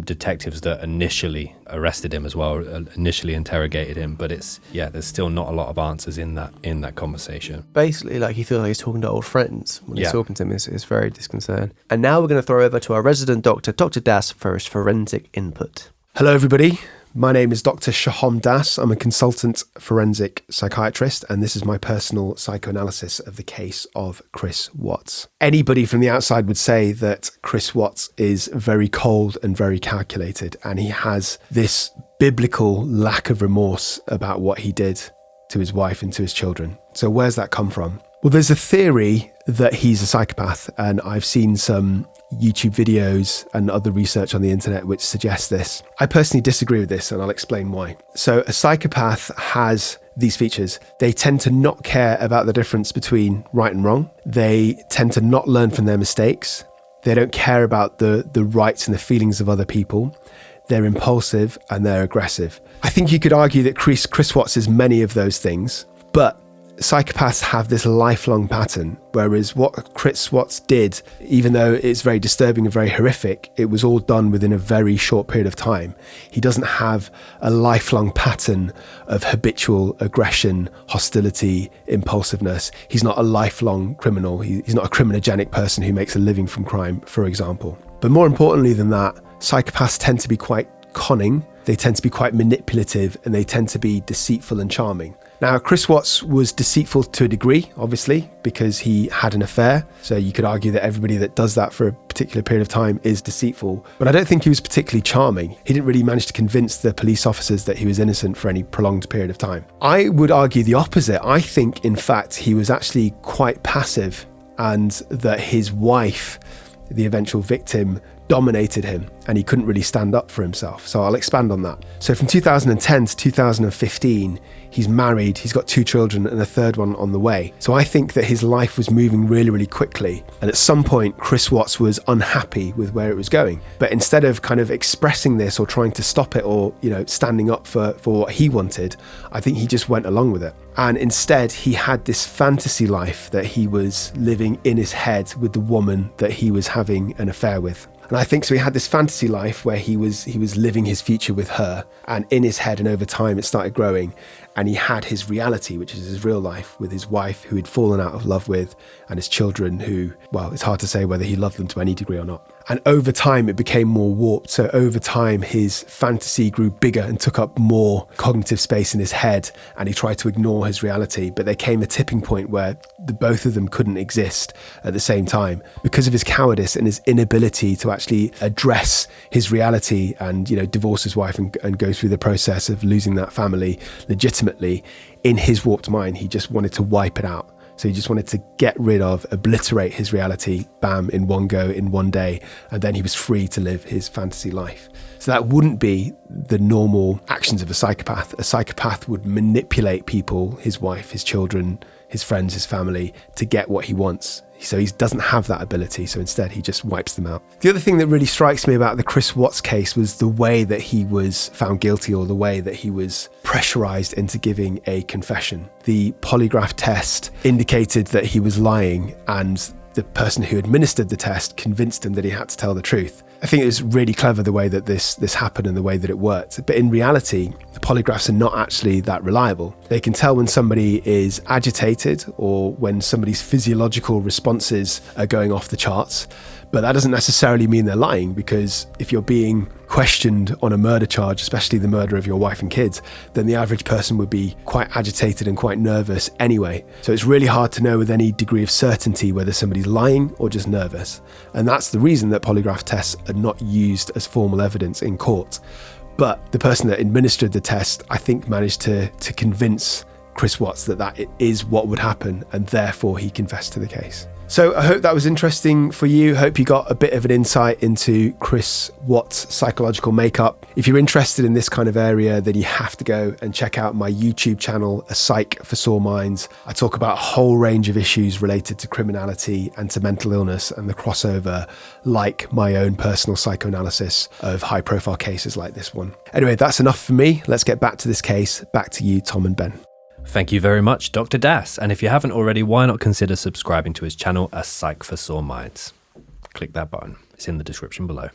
[SPEAKER 10] detectives that initially arrested him as well, initially interrogated him, but there's still not a lot of answers in that conversation.
[SPEAKER 8] Basically, he feels like he's talking to old friends when he's talking to him. It's very disconcerting. And now we're going to throw over to our resident doctor, Dr. Das, for his forensic input.
[SPEAKER 14] Hello, everybody. My name is Dr. Shahom Das. I'm a consultant forensic psychiatrist, and this is my personal psychoanalysis of the case of Chris Watts. Anybody from the outside would say that Chris Watts is very cold and very calculated, and he has this biblical lack of remorse about what he did to his wife and to his children. So where's that come from? Well, there's a theory that he's a psychopath, and I've seen some YouTube videos and other research on the internet which suggests this. I personally disagree with this, and I'll explain why. So a psychopath has these features. They tend to not care about the difference between right and wrong. They tend to not learn from their mistakes. They don't care about the rights and the feelings of other people. They're impulsive and they're aggressive. I think you could argue that Chris Watts is many of those things, but psychopaths have this lifelong pattern, whereas what Chris Watts did, even though it's very disturbing and very horrific, it was all done within a very short period of time. He doesn't have a lifelong pattern of habitual aggression, hostility, impulsiveness. He's not a lifelong criminal. He's not a criminogenic person who makes a living from crime, for example. But more importantly than that, psychopaths tend to be quite conning, they tend to be quite manipulative, and they tend to be deceitful and charming. Now, Chris Watts was deceitful to a degree, obviously, because he had an affair. So you could argue that everybody that does that for a particular period of time is deceitful. But I don't think he was particularly charming. He didn't really manage to convince the police officers that he was innocent for any prolonged period of time. I would argue the opposite. I think, in fact, he was actually quite passive, and that his wife, the eventual victim, dominated him, and he couldn't really stand up for himself. So I'll expand on that. So from 2010 to 2015, he's married, he's got 2 children and a third one on the way. So I think that his life was moving really, really quickly. And at some point, Chris Watts was unhappy with where it was going. But instead of kind of expressing this or trying to stop it or, standing up for what he wanted, I think he just went along with it. And instead, he had this fantasy life that he was living in his head with the woman that he was having an affair with. And I think so he had this fantasy life where he was living his future with her, and in his head, and over time it started growing, and he had his reality, which is his real life, with his wife who he'd fallen out of love with, and his children who, well, it's hard to say whether he loved them to any degree or not. And over time it became more warped. So over time his fantasy grew bigger and took up more cognitive space in his head, and he tried to ignore his reality. But there came a tipping point where the both of them couldn't exist at the same time because of his cowardice and his inability to actually address his reality and, divorce his wife and go through the process of losing that family legitimately. In his warped mind, he just wanted to wipe it out. So he just wanted to get rid of, obliterate his reality, bam, in one go, in one day, and then he was free to live his fantasy life. So that wouldn't be the normal actions of a psychopath. A psychopath would manipulate people, his wife, his children, his friends, his family, to get what he wants. So he doesn't have that ability. So instead, he just wipes them out. The other thing that really strikes me about the Chris Watts case was the way that he was found guilty, or the way that he was pressurized into giving a confession. The polygraph test indicated that he was lying, and the person who administered the test convinced him that he had to tell the truth. I think it was really clever the way that this happened and the way that it worked. But in reality, the polygraphs are not actually that reliable. They can tell when somebody is agitated or when somebody's physiological responses are going off the charts. But that doesn't necessarily mean they're lying, because if you're being questioned on a murder charge, especially the murder of your wife and kids, then the average person would be quite agitated and quite nervous anyway. So it's really hard to know with any degree of certainty whether somebody's lying or just nervous. And that's the reason that polygraph tests are not used as formal evidence in court. But the person that administered the test, I think, managed to convince Chris Watts that is what would happen, and therefore he confessed to the case. So I hope that was interesting for you. Hope you got a bit of an insight into Chris Watts' psychological makeup. If you're interested in this kind of area, then you have to go and check out my YouTube channel, A Psych for Sore Minds. I talk about a whole range of issues related to criminality and to mental illness and the crossover, like my own personal psychoanalysis of high-profile cases like this one. Anyway, that's enough for me. Let's get back to this case. Back to you, Tom and Ben.
[SPEAKER 10] Thank you very much, Dr. Das. And if you haven't already, why not consider subscribing to his channel, A Psych for Sore Minds? Click that button. It's in the description below.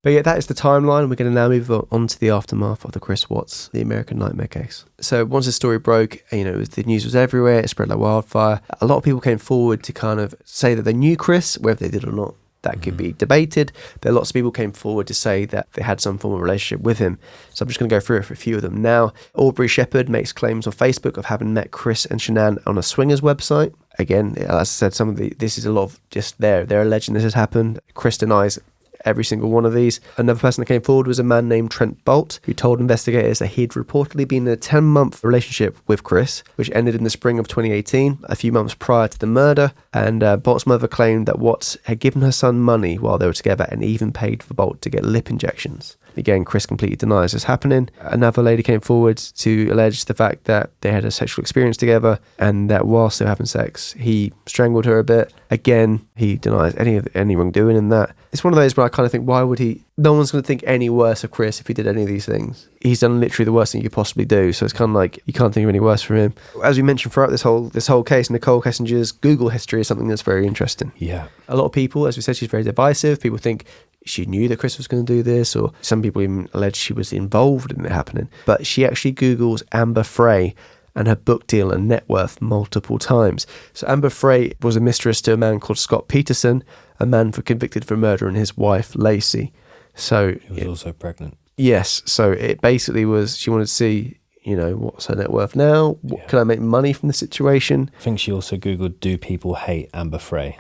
[SPEAKER 8] But yeah, that is the timeline. We're going to now move on to the aftermath of the Chris Watts, the American Nightmare case. So once the story broke, the news was everywhere. It spread like wildfire. A lot of people came forward to kind of say that they knew Chris, whether they did or not. That could be debated, but lots of people came forward to say that they had some form of relationship with him. So I'm just going to go through a few of them now. Aubrey Shepherd makes claims on Facebook of having met Chris and Shanann on a swingers website. Again, as I said, this is a lot of just they're alleging this has happened. Chris denies every single one of these. Another person that came forward was a man named Trent Bolt, who told investigators that he'd reportedly been in a 10-month relationship with Chris, which ended in the spring of 2018, a few months prior to the murder. And Bolt's mother claimed that Watts had given her son money while they were together and even paid for Bolt to get lip injections. Again, Chris completely denies this happening. Another lady came forward to allege the fact that they had a sexual experience together and that whilst they were having sex, he strangled her a bit. Again, he denies any wrongdoing in that. It's one of those where I kind of think, why would he? No one's going to think any worse of Chris if he did any of these things. He's done literally the worst thing you could possibly do. So it's kind of like you can't think of any worse from him. As we mentioned throughout this whole case, Nicole Kessinger's Google history is something that's very interesting.
[SPEAKER 10] Yeah.
[SPEAKER 8] A lot of people, as we said, she's very divisive. People think she knew that Chris was going to do this, or some people even allege she was involved in it happening. But she actually Googles Amber Frey and her book deal and net worth multiple times. So Amber Frey was a mistress to a man called Scott Peterson, a man convicted for murdering his wife, Lacey. So
[SPEAKER 10] she was also pregnant.
[SPEAKER 8] Yes. So it basically was, she wanted to see, what's her net worth now? Can I make money from the situation?
[SPEAKER 10] I think she also Googled, do people hate Amber Frey?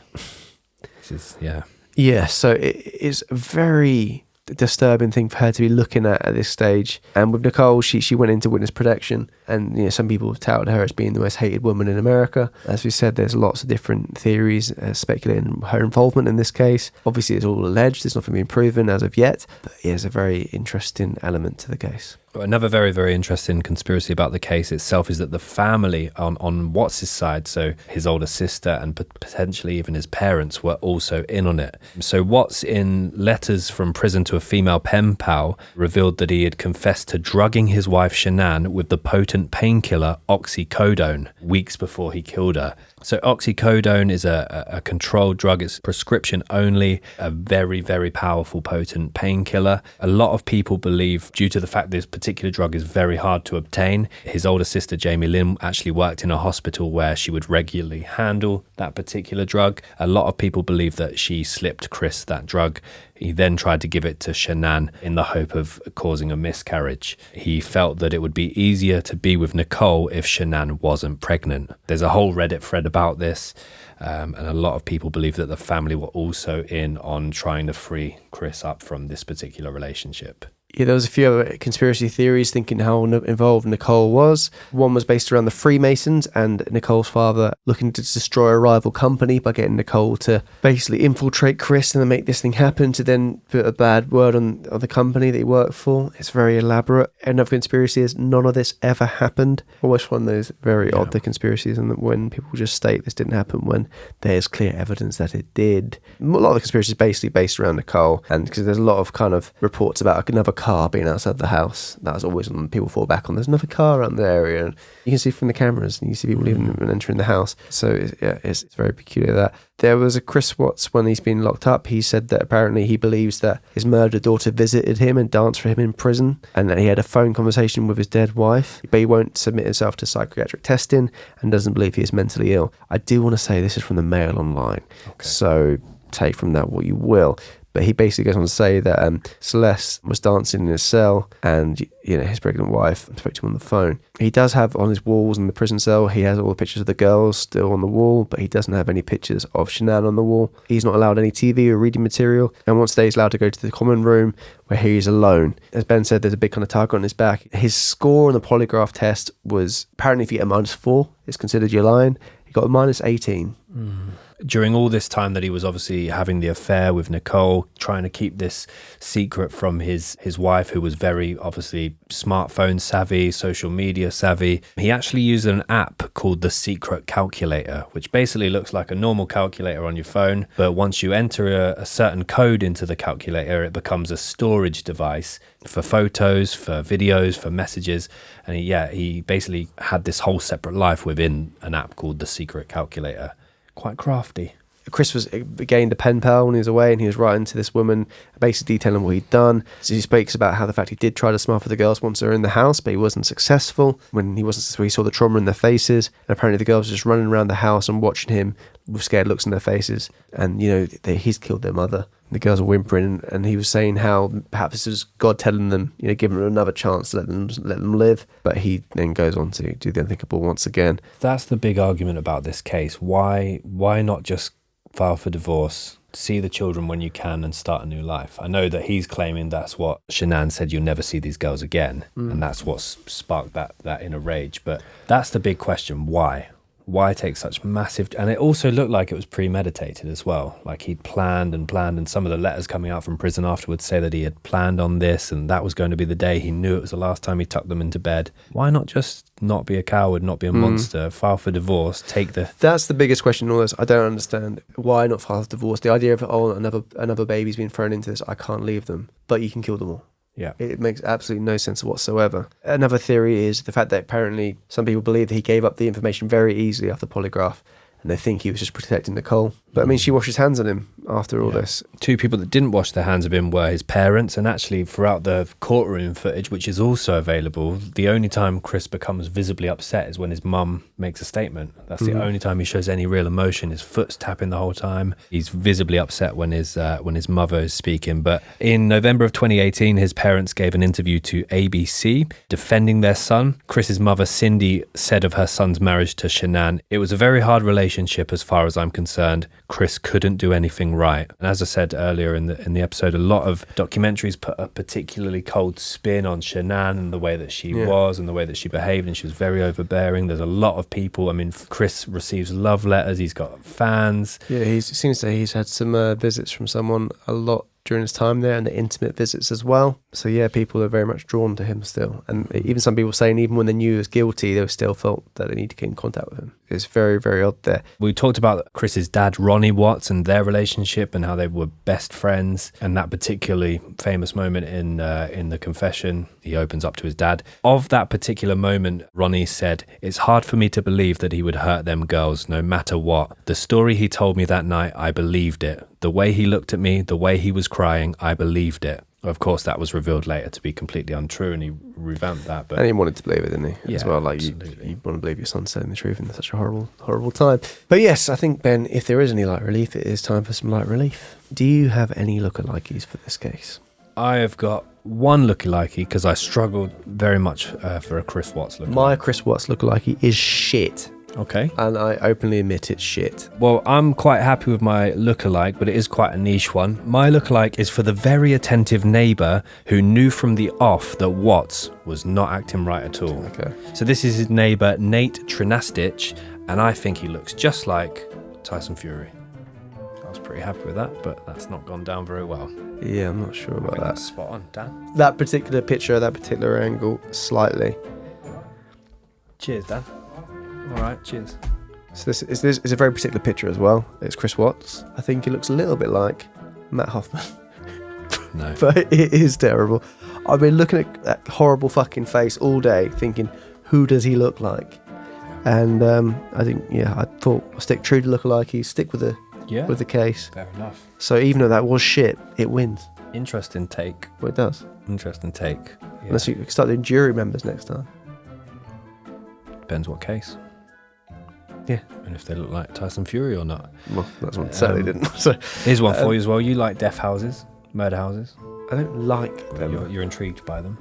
[SPEAKER 8] Yeah, so it's a very disturbing thing for her to be looking at this stage. And with Nicole, she went into witness protection, and some people touted her as being the most hated woman in America. As we said, there's lots of different theories speculating her involvement in this case. Obviously, it's all alleged. There's nothing been proven as of yet, but it is a very interesting element to the case.
[SPEAKER 10] Another very, very interesting conspiracy about the case itself is that the family on Watts' side, so his older sister and potentially even his parents, were also in on it. So Watts, in letters from prison to a female pen pal, revealed that he had confessed to drugging his wife Shanann with the potent painkiller oxycodone weeks before he killed her. So oxycodone is a controlled drug. It's prescription only, a very, very powerful, potent painkiller. A lot of people believe, due to the fact this particular drug is very hard to obtain, his older sister, Jamie Lynn, actually worked in a hospital where she would regularly handle that particular drug. A lot of people believe that she slipped Chris that drug. He then tried to give it to Shanann in the hope of causing a miscarriage. He felt that it would be easier to be with Nicole if Shanann wasn't pregnant. There's a whole Reddit thread about this, and a lot of people believe that the family were also in on trying to free Chris up from this particular relationship.
[SPEAKER 8] Yeah, there was a few other conspiracy theories thinking how involved Nicole was. One was based around the Freemasons and Nicole's father looking to destroy a rival company by getting Nicole to basically infiltrate Chris and then make this thing happen, to then put a bad word on the company that he worked for. It's very elaborate. Another conspiracy is none of this ever happened. Always one of those very odd conspiracies, and when people just state this didn't happen when there's clear evidence that it did. A lot of the conspiracies basically based around Nicole, and because there's a lot of kind of reports about another car being outside the house. That was always when people fall back on. There's another car around the area, and you can see from the cameras, and you see people leaving and entering the house. So it's very peculiar that there was a Chris Watts when he's been locked up. He said that apparently he believes that his murdered daughter visited him and danced for him in prison, and that he had a phone conversation with his dead wife, but he won't submit himself to psychiatric testing and doesn't believe he is mentally ill. I do want to say this is from the Mail Online, so take from that what you will. But he basically goes on to say that Celeste was dancing in his cell, and his pregnant wife spoke to him on the phone. He does have on his walls in the prison cell, he has all the pictures of the girls still on the wall, but he doesn't have any pictures of Shanann on the wall. He's not allowed any TV or reading material, and once a day he's allowed to go to the common room where he's alone. As Ben said, there's a big kind of target on his back. His score on the polygraph test was, apparently if you get a -4, it's considered you're lying. He got a -18.
[SPEAKER 10] During all this time that he was obviously having the affair with Nicole, trying to keep this secret from his wife, who was very obviously smartphone savvy, social media savvy, he actually used an app called the Secret Calculator, which basically looks like a normal calculator on your phone, but once you enter a certain code into the calculator, it becomes a storage device for photos, for videos, for messages. And he basically had this whole separate life within an app called the Secret Calculator. Quite crafty.
[SPEAKER 8] Chris gained a pen pal when he was away, and he was writing to this woman, basically detailing what he'd done. So he speaks about how the fact he did try to smile for the girls once they were in the house, but he wasn't successful. When he wasn't successful, he saw the trauma in their faces, and apparently the girls were just running around the house and watching him with scared looks in their faces. And he's killed their mother. The girls were whimpering, and he was saying how perhaps this was God telling them, giving them another chance to let them live. But he then goes on to do the unthinkable once again.
[SPEAKER 10] That's the big argument about this case. Why not just file for divorce, see the children when you can, and start a new life? I know that he's claiming that's what Shanann said, you'll never see these girls again, and that's what sparked that inner rage. But that's the big question. Why take such massive... And it also looked like it was premeditated as well. Like he'd planned, and some of the letters coming out from prison afterwards say that he had planned on this, and that was going to be the day he knew it was the last time he tucked them into bed. Why not just not be a coward, not be a monster, file for divorce,
[SPEAKER 8] That's the biggest question in all this. I don't understand. Why not file for divorce? The idea of, another baby's been thrown into this, I can't leave them. But you can kill them all.
[SPEAKER 10] Yeah.
[SPEAKER 8] It makes absolutely no sense whatsoever. Another theory is the fact that apparently some people believe that he gave up the information very easily after polygraph, and they think he was just protecting Nicole. But I mean, she washed his hands on him after all this.
[SPEAKER 10] Two people that didn't wash their hands of him were his parents, and actually throughout the courtroom footage, which is also available, the only time Chris becomes visibly upset is when his mum makes a statement. That's the only time he shows any real emotion. His foot's tapping the whole time. He's visibly upset when his mother is speaking. But in November of 2018, his parents gave an interview to ABC defending their son. Chris's mother, Cindy, said of her son's marriage to Shanann, "It was a very hard relationship as far as I'm concerned. Chris couldn't do anything right." And as I said earlier in the episode, a lot of documentaries put a particularly cold spin on Shanann and the way that she was and the way that she behaved, and she was very overbearing. There's a lot of people. I mean, Chris receives love letters. He's got fans.
[SPEAKER 8] Yeah, it seems that he's had some visits from someone a lot during his time there, and the intimate visits as well. So yeah, people are very much drawn to him still. And even some people saying even when they knew he was guilty, they still felt that they need to get in contact with him. It's very, very odd there.
[SPEAKER 10] We talked about Chris's dad, Ronnie Watts, and their relationship and how they were best friends, and that particularly famous moment in the confession. He opens up to his dad. Of that particular moment, Ronnie said, "It's hard for me to believe that he would hurt them girls no matter what. The story he told me that night, I believed it. The way he looked at me, the way he was crying, I believed it." Of course, that was revealed later to be completely untrue, and he revamped that. But
[SPEAKER 8] and he wanted to believe it, didn't he?
[SPEAKER 10] Yeah,
[SPEAKER 8] as well, like you want to believe your son's telling the truth in such a horrible, horrible time. But yes, I think, Ben, if there is any light relief, it is time for some light relief. Do you have any lookalikes for this case?
[SPEAKER 10] I have got one lookalike because I struggled very much for a Chris Watts lookalike.
[SPEAKER 8] My Chris Watts lookalike is shit.
[SPEAKER 10] Okay.
[SPEAKER 8] And I openly admit it's shit.
[SPEAKER 10] Well, I'm quite happy with my lookalike, but it is quite a niche one. My lookalike is for the very attentive neighbour who knew from the off that Watts was not acting right at all.
[SPEAKER 8] Okay.
[SPEAKER 10] So this is his neighbour, Nate Trinastich, and I think he looks just like Tyson Fury. I was pretty happy with that, but that's not gone down very well.
[SPEAKER 8] Yeah, I'm not sure about that.
[SPEAKER 10] That's spot on, Dan.
[SPEAKER 8] That particular picture, that particular angle, slightly.
[SPEAKER 10] Cheers, Dan. All right, cheers.
[SPEAKER 8] So this is a very particular picture as well. It's Chris Watts. I think he looks a little bit like Matt Hoffman.
[SPEAKER 10] No.
[SPEAKER 8] But it is terrible. I've been looking at that horrible fucking face all day thinking, who does he look like? And I think, I thought I'll stick true to lookalikes, stick with the case.
[SPEAKER 10] Fair enough.
[SPEAKER 8] So even though that was shit, it wins.
[SPEAKER 10] Interesting take.
[SPEAKER 8] Well, it does.
[SPEAKER 10] Interesting take. Yeah.
[SPEAKER 8] Unless you start doing jury members next time.
[SPEAKER 10] Depends what case.
[SPEAKER 8] Yeah.
[SPEAKER 10] And if they look like Tyson Fury or not.
[SPEAKER 8] Well, that's one certainly didn't. So
[SPEAKER 10] here's one for you as well. You like death houses, murder houses?
[SPEAKER 8] I don't like them.
[SPEAKER 10] You're intrigued by them?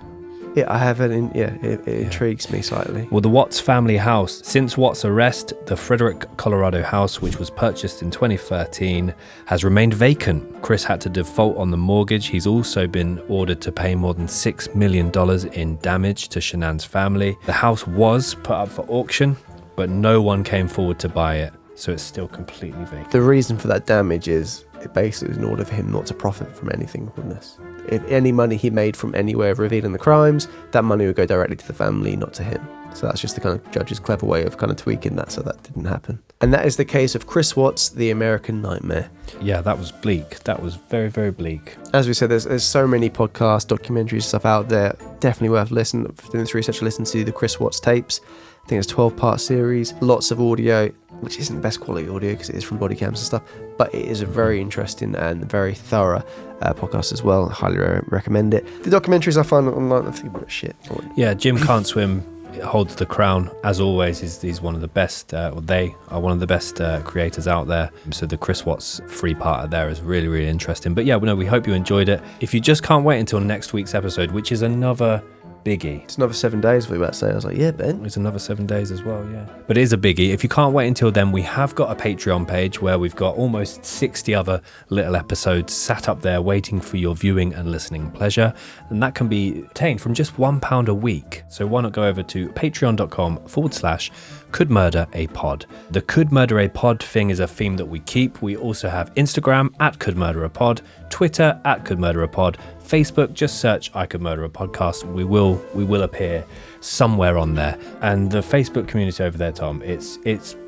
[SPEAKER 8] Yeah, I have it intrigues me slightly.
[SPEAKER 10] Well, the Watts family house. Since Watts' arrest, the Frederick, Colorado house, which was purchased in 2013, has remained vacant. Chris had to default on the mortgage. He's also been ordered to pay more than $6 million in damage to Shanann's family. The house was put up for auction, but no one came forward to buy it, so it's still completely vacant.
[SPEAKER 8] The reason for that damage is it basically in order for him not to profit from anything from this. If any money he made from any way of revealing the crimes, that money would go directly to the family, not to him. So that's just the kind of judge's clever way of kind of tweaking that so that didn't happen. And that is the case of Chris Watts, the American Nightmare.
[SPEAKER 10] Yeah, that was bleak. That was very, very bleak.
[SPEAKER 8] As we said, there's so many podcasts, documentaries, stuff out there. Definitely worth listening. Doing this research, listen to the Chris Watts tapes. I think it's a 12-part series, lots of audio, which isn't the best quality audio because it is from body cams and stuff, but it is a very interesting and very thorough podcast as well. I highly recommend it. The documentaries I find online, I think about shit.
[SPEAKER 10] Yeah, Jim Can't Swim holds the crown. As always, he's one of the best, they are one of the best creators out there. So the Chris Watts free part there is really, really interesting. But yeah, we hope you enjoyed it. If you just can't wait until next week's episode, which is another biggie.
[SPEAKER 8] It's another 7 days, we were about to say. I was like, yeah, Ben.
[SPEAKER 10] It's another 7 days as well, yeah. But it is a biggie. If you can't wait until then, we have got a Patreon page where we've got almost 60 other little episodes sat up there waiting for your viewing and listening pleasure. And that can be obtained from just £1 a week. So why not go over to patreon.com/Could Murder a Pod. The Could Murder a Pod thing is a theme that we keep. We also have Instagram @Could Murder a Pod, Twitter @Could Murder a Pod, Facebook, just search I Could Murder a Podcast. We will appear somewhere on there. And the Facebook community over there, Tom, it's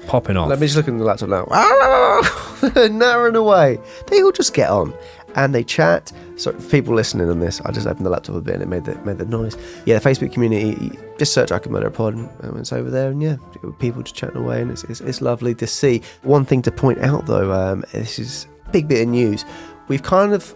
[SPEAKER 10] popping off.
[SPEAKER 8] Let me just look at the laptop now. Narrowing away. They all just get on and they chat. So for people listening on this, I just opened the laptop a bit and it made the noise. Yeah, the Facebook community, just search I Could Murder a Pod and it's over there, and yeah, people just chatting away, and it's lovely to see. One thing to point out though, this is a big bit of news. We're going to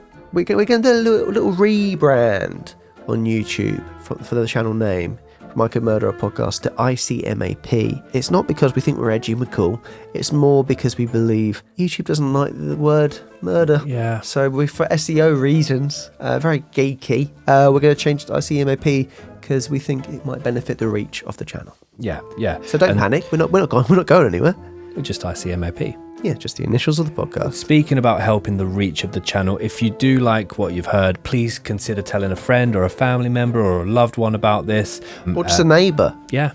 [SPEAKER 8] do a little rebrand on YouTube for the channel name from I Could Murder a Podcast to ICMAP. It's not because we think we're edgy and cool. It's more because we believe YouTube doesn't like the word murder.
[SPEAKER 10] Yeah.
[SPEAKER 8] So for SEO reasons, very geeky, we're going to change it to ICMAP because we think it might benefit the reach of the channel.
[SPEAKER 10] Yeah.
[SPEAKER 8] So don't panic. We're not going anywhere.
[SPEAKER 10] We're just ICMAP.
[SPEAKER 8] Yeah, just the initials of the podcast.
[SPEAKER 10] Speaking about helping the reach of the channel, if you do like what you've heard, please consider telling a friend or a family member or a loved one about this.
[SPEAKER 8] Or just a neighbour.
[SPEAKER 10] Yeah.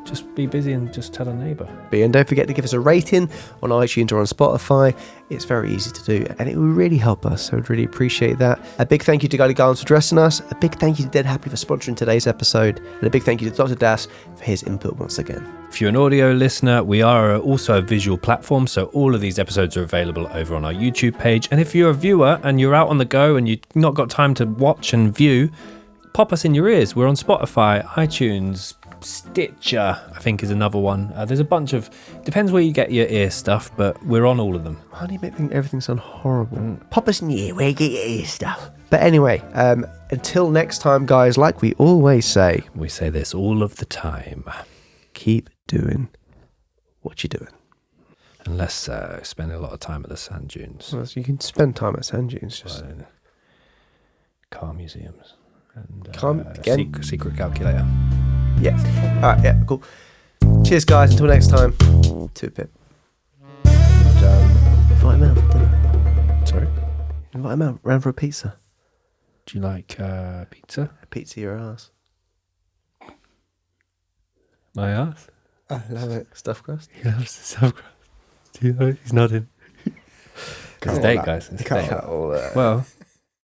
[SPEAKER 10] Just be busy and just tell a neighbour.
[SPEAKER 8] And don't forget to give us a rating on iTunes or on Spotify. It's very easy to do and it will really help us. So I'd really appreciate that. A big thank you to Guy Garland for dressing us. A big thank you to Dead Happy for sponsoring today's episode. And a big thank you to Dr. Das for his input once again.
[SPEAKER 10] If you're an audio listener, we are also a visual platform, so all of these episodes are available over on our YouTube page. And if you're a viewer and you're out on the go and you've not got time to watch and view, pop us in your ears. We're on Spotify, iTunes, Stitcher, I think is another one. There's a bunch of, depends where you get your ear stuff, but we're on all of them.
[SPEAKER 8] Why do you make everything sound horrible? Pop us in your ear where you get your ear stuff. But anyway, until next time, guys, like we always say.
[SPEAKER 10] We say this all of the time.
[SPEAKER 8] Keep doing what you're doing.
[SPEAKER 10] Unless spending a lot of time at the sand dunes.
[SPEAKER 8] Well, you can spend time at sand dunes. Just
[SPEAKER 10] car museums. And
[SPEAKER 8] secret calculator.
[SPEAKER 10] Yeah.
[SPEAKER 8] All right, yeah, cool. Cheers, guys. Until next time. To Pip. And, invite him out for dinner.
[SPEAKER 10] Sorry?
[SPEAKER 8] Invite him out round for a pizza.
[SPEAKER 10] Do you like pizza?
[SPEAKER 8] A pizza your ass.
[SPEAKER 10] My ass?
[SPEAKER 8] I love it. Stuffed crust?
[SPEAKER 10] He loves the stuffed crust. Do you know? He's nodding. It's a date, guys. It's a date.
[SPEAKER 8] All that.
[SPEAKER 10] Well...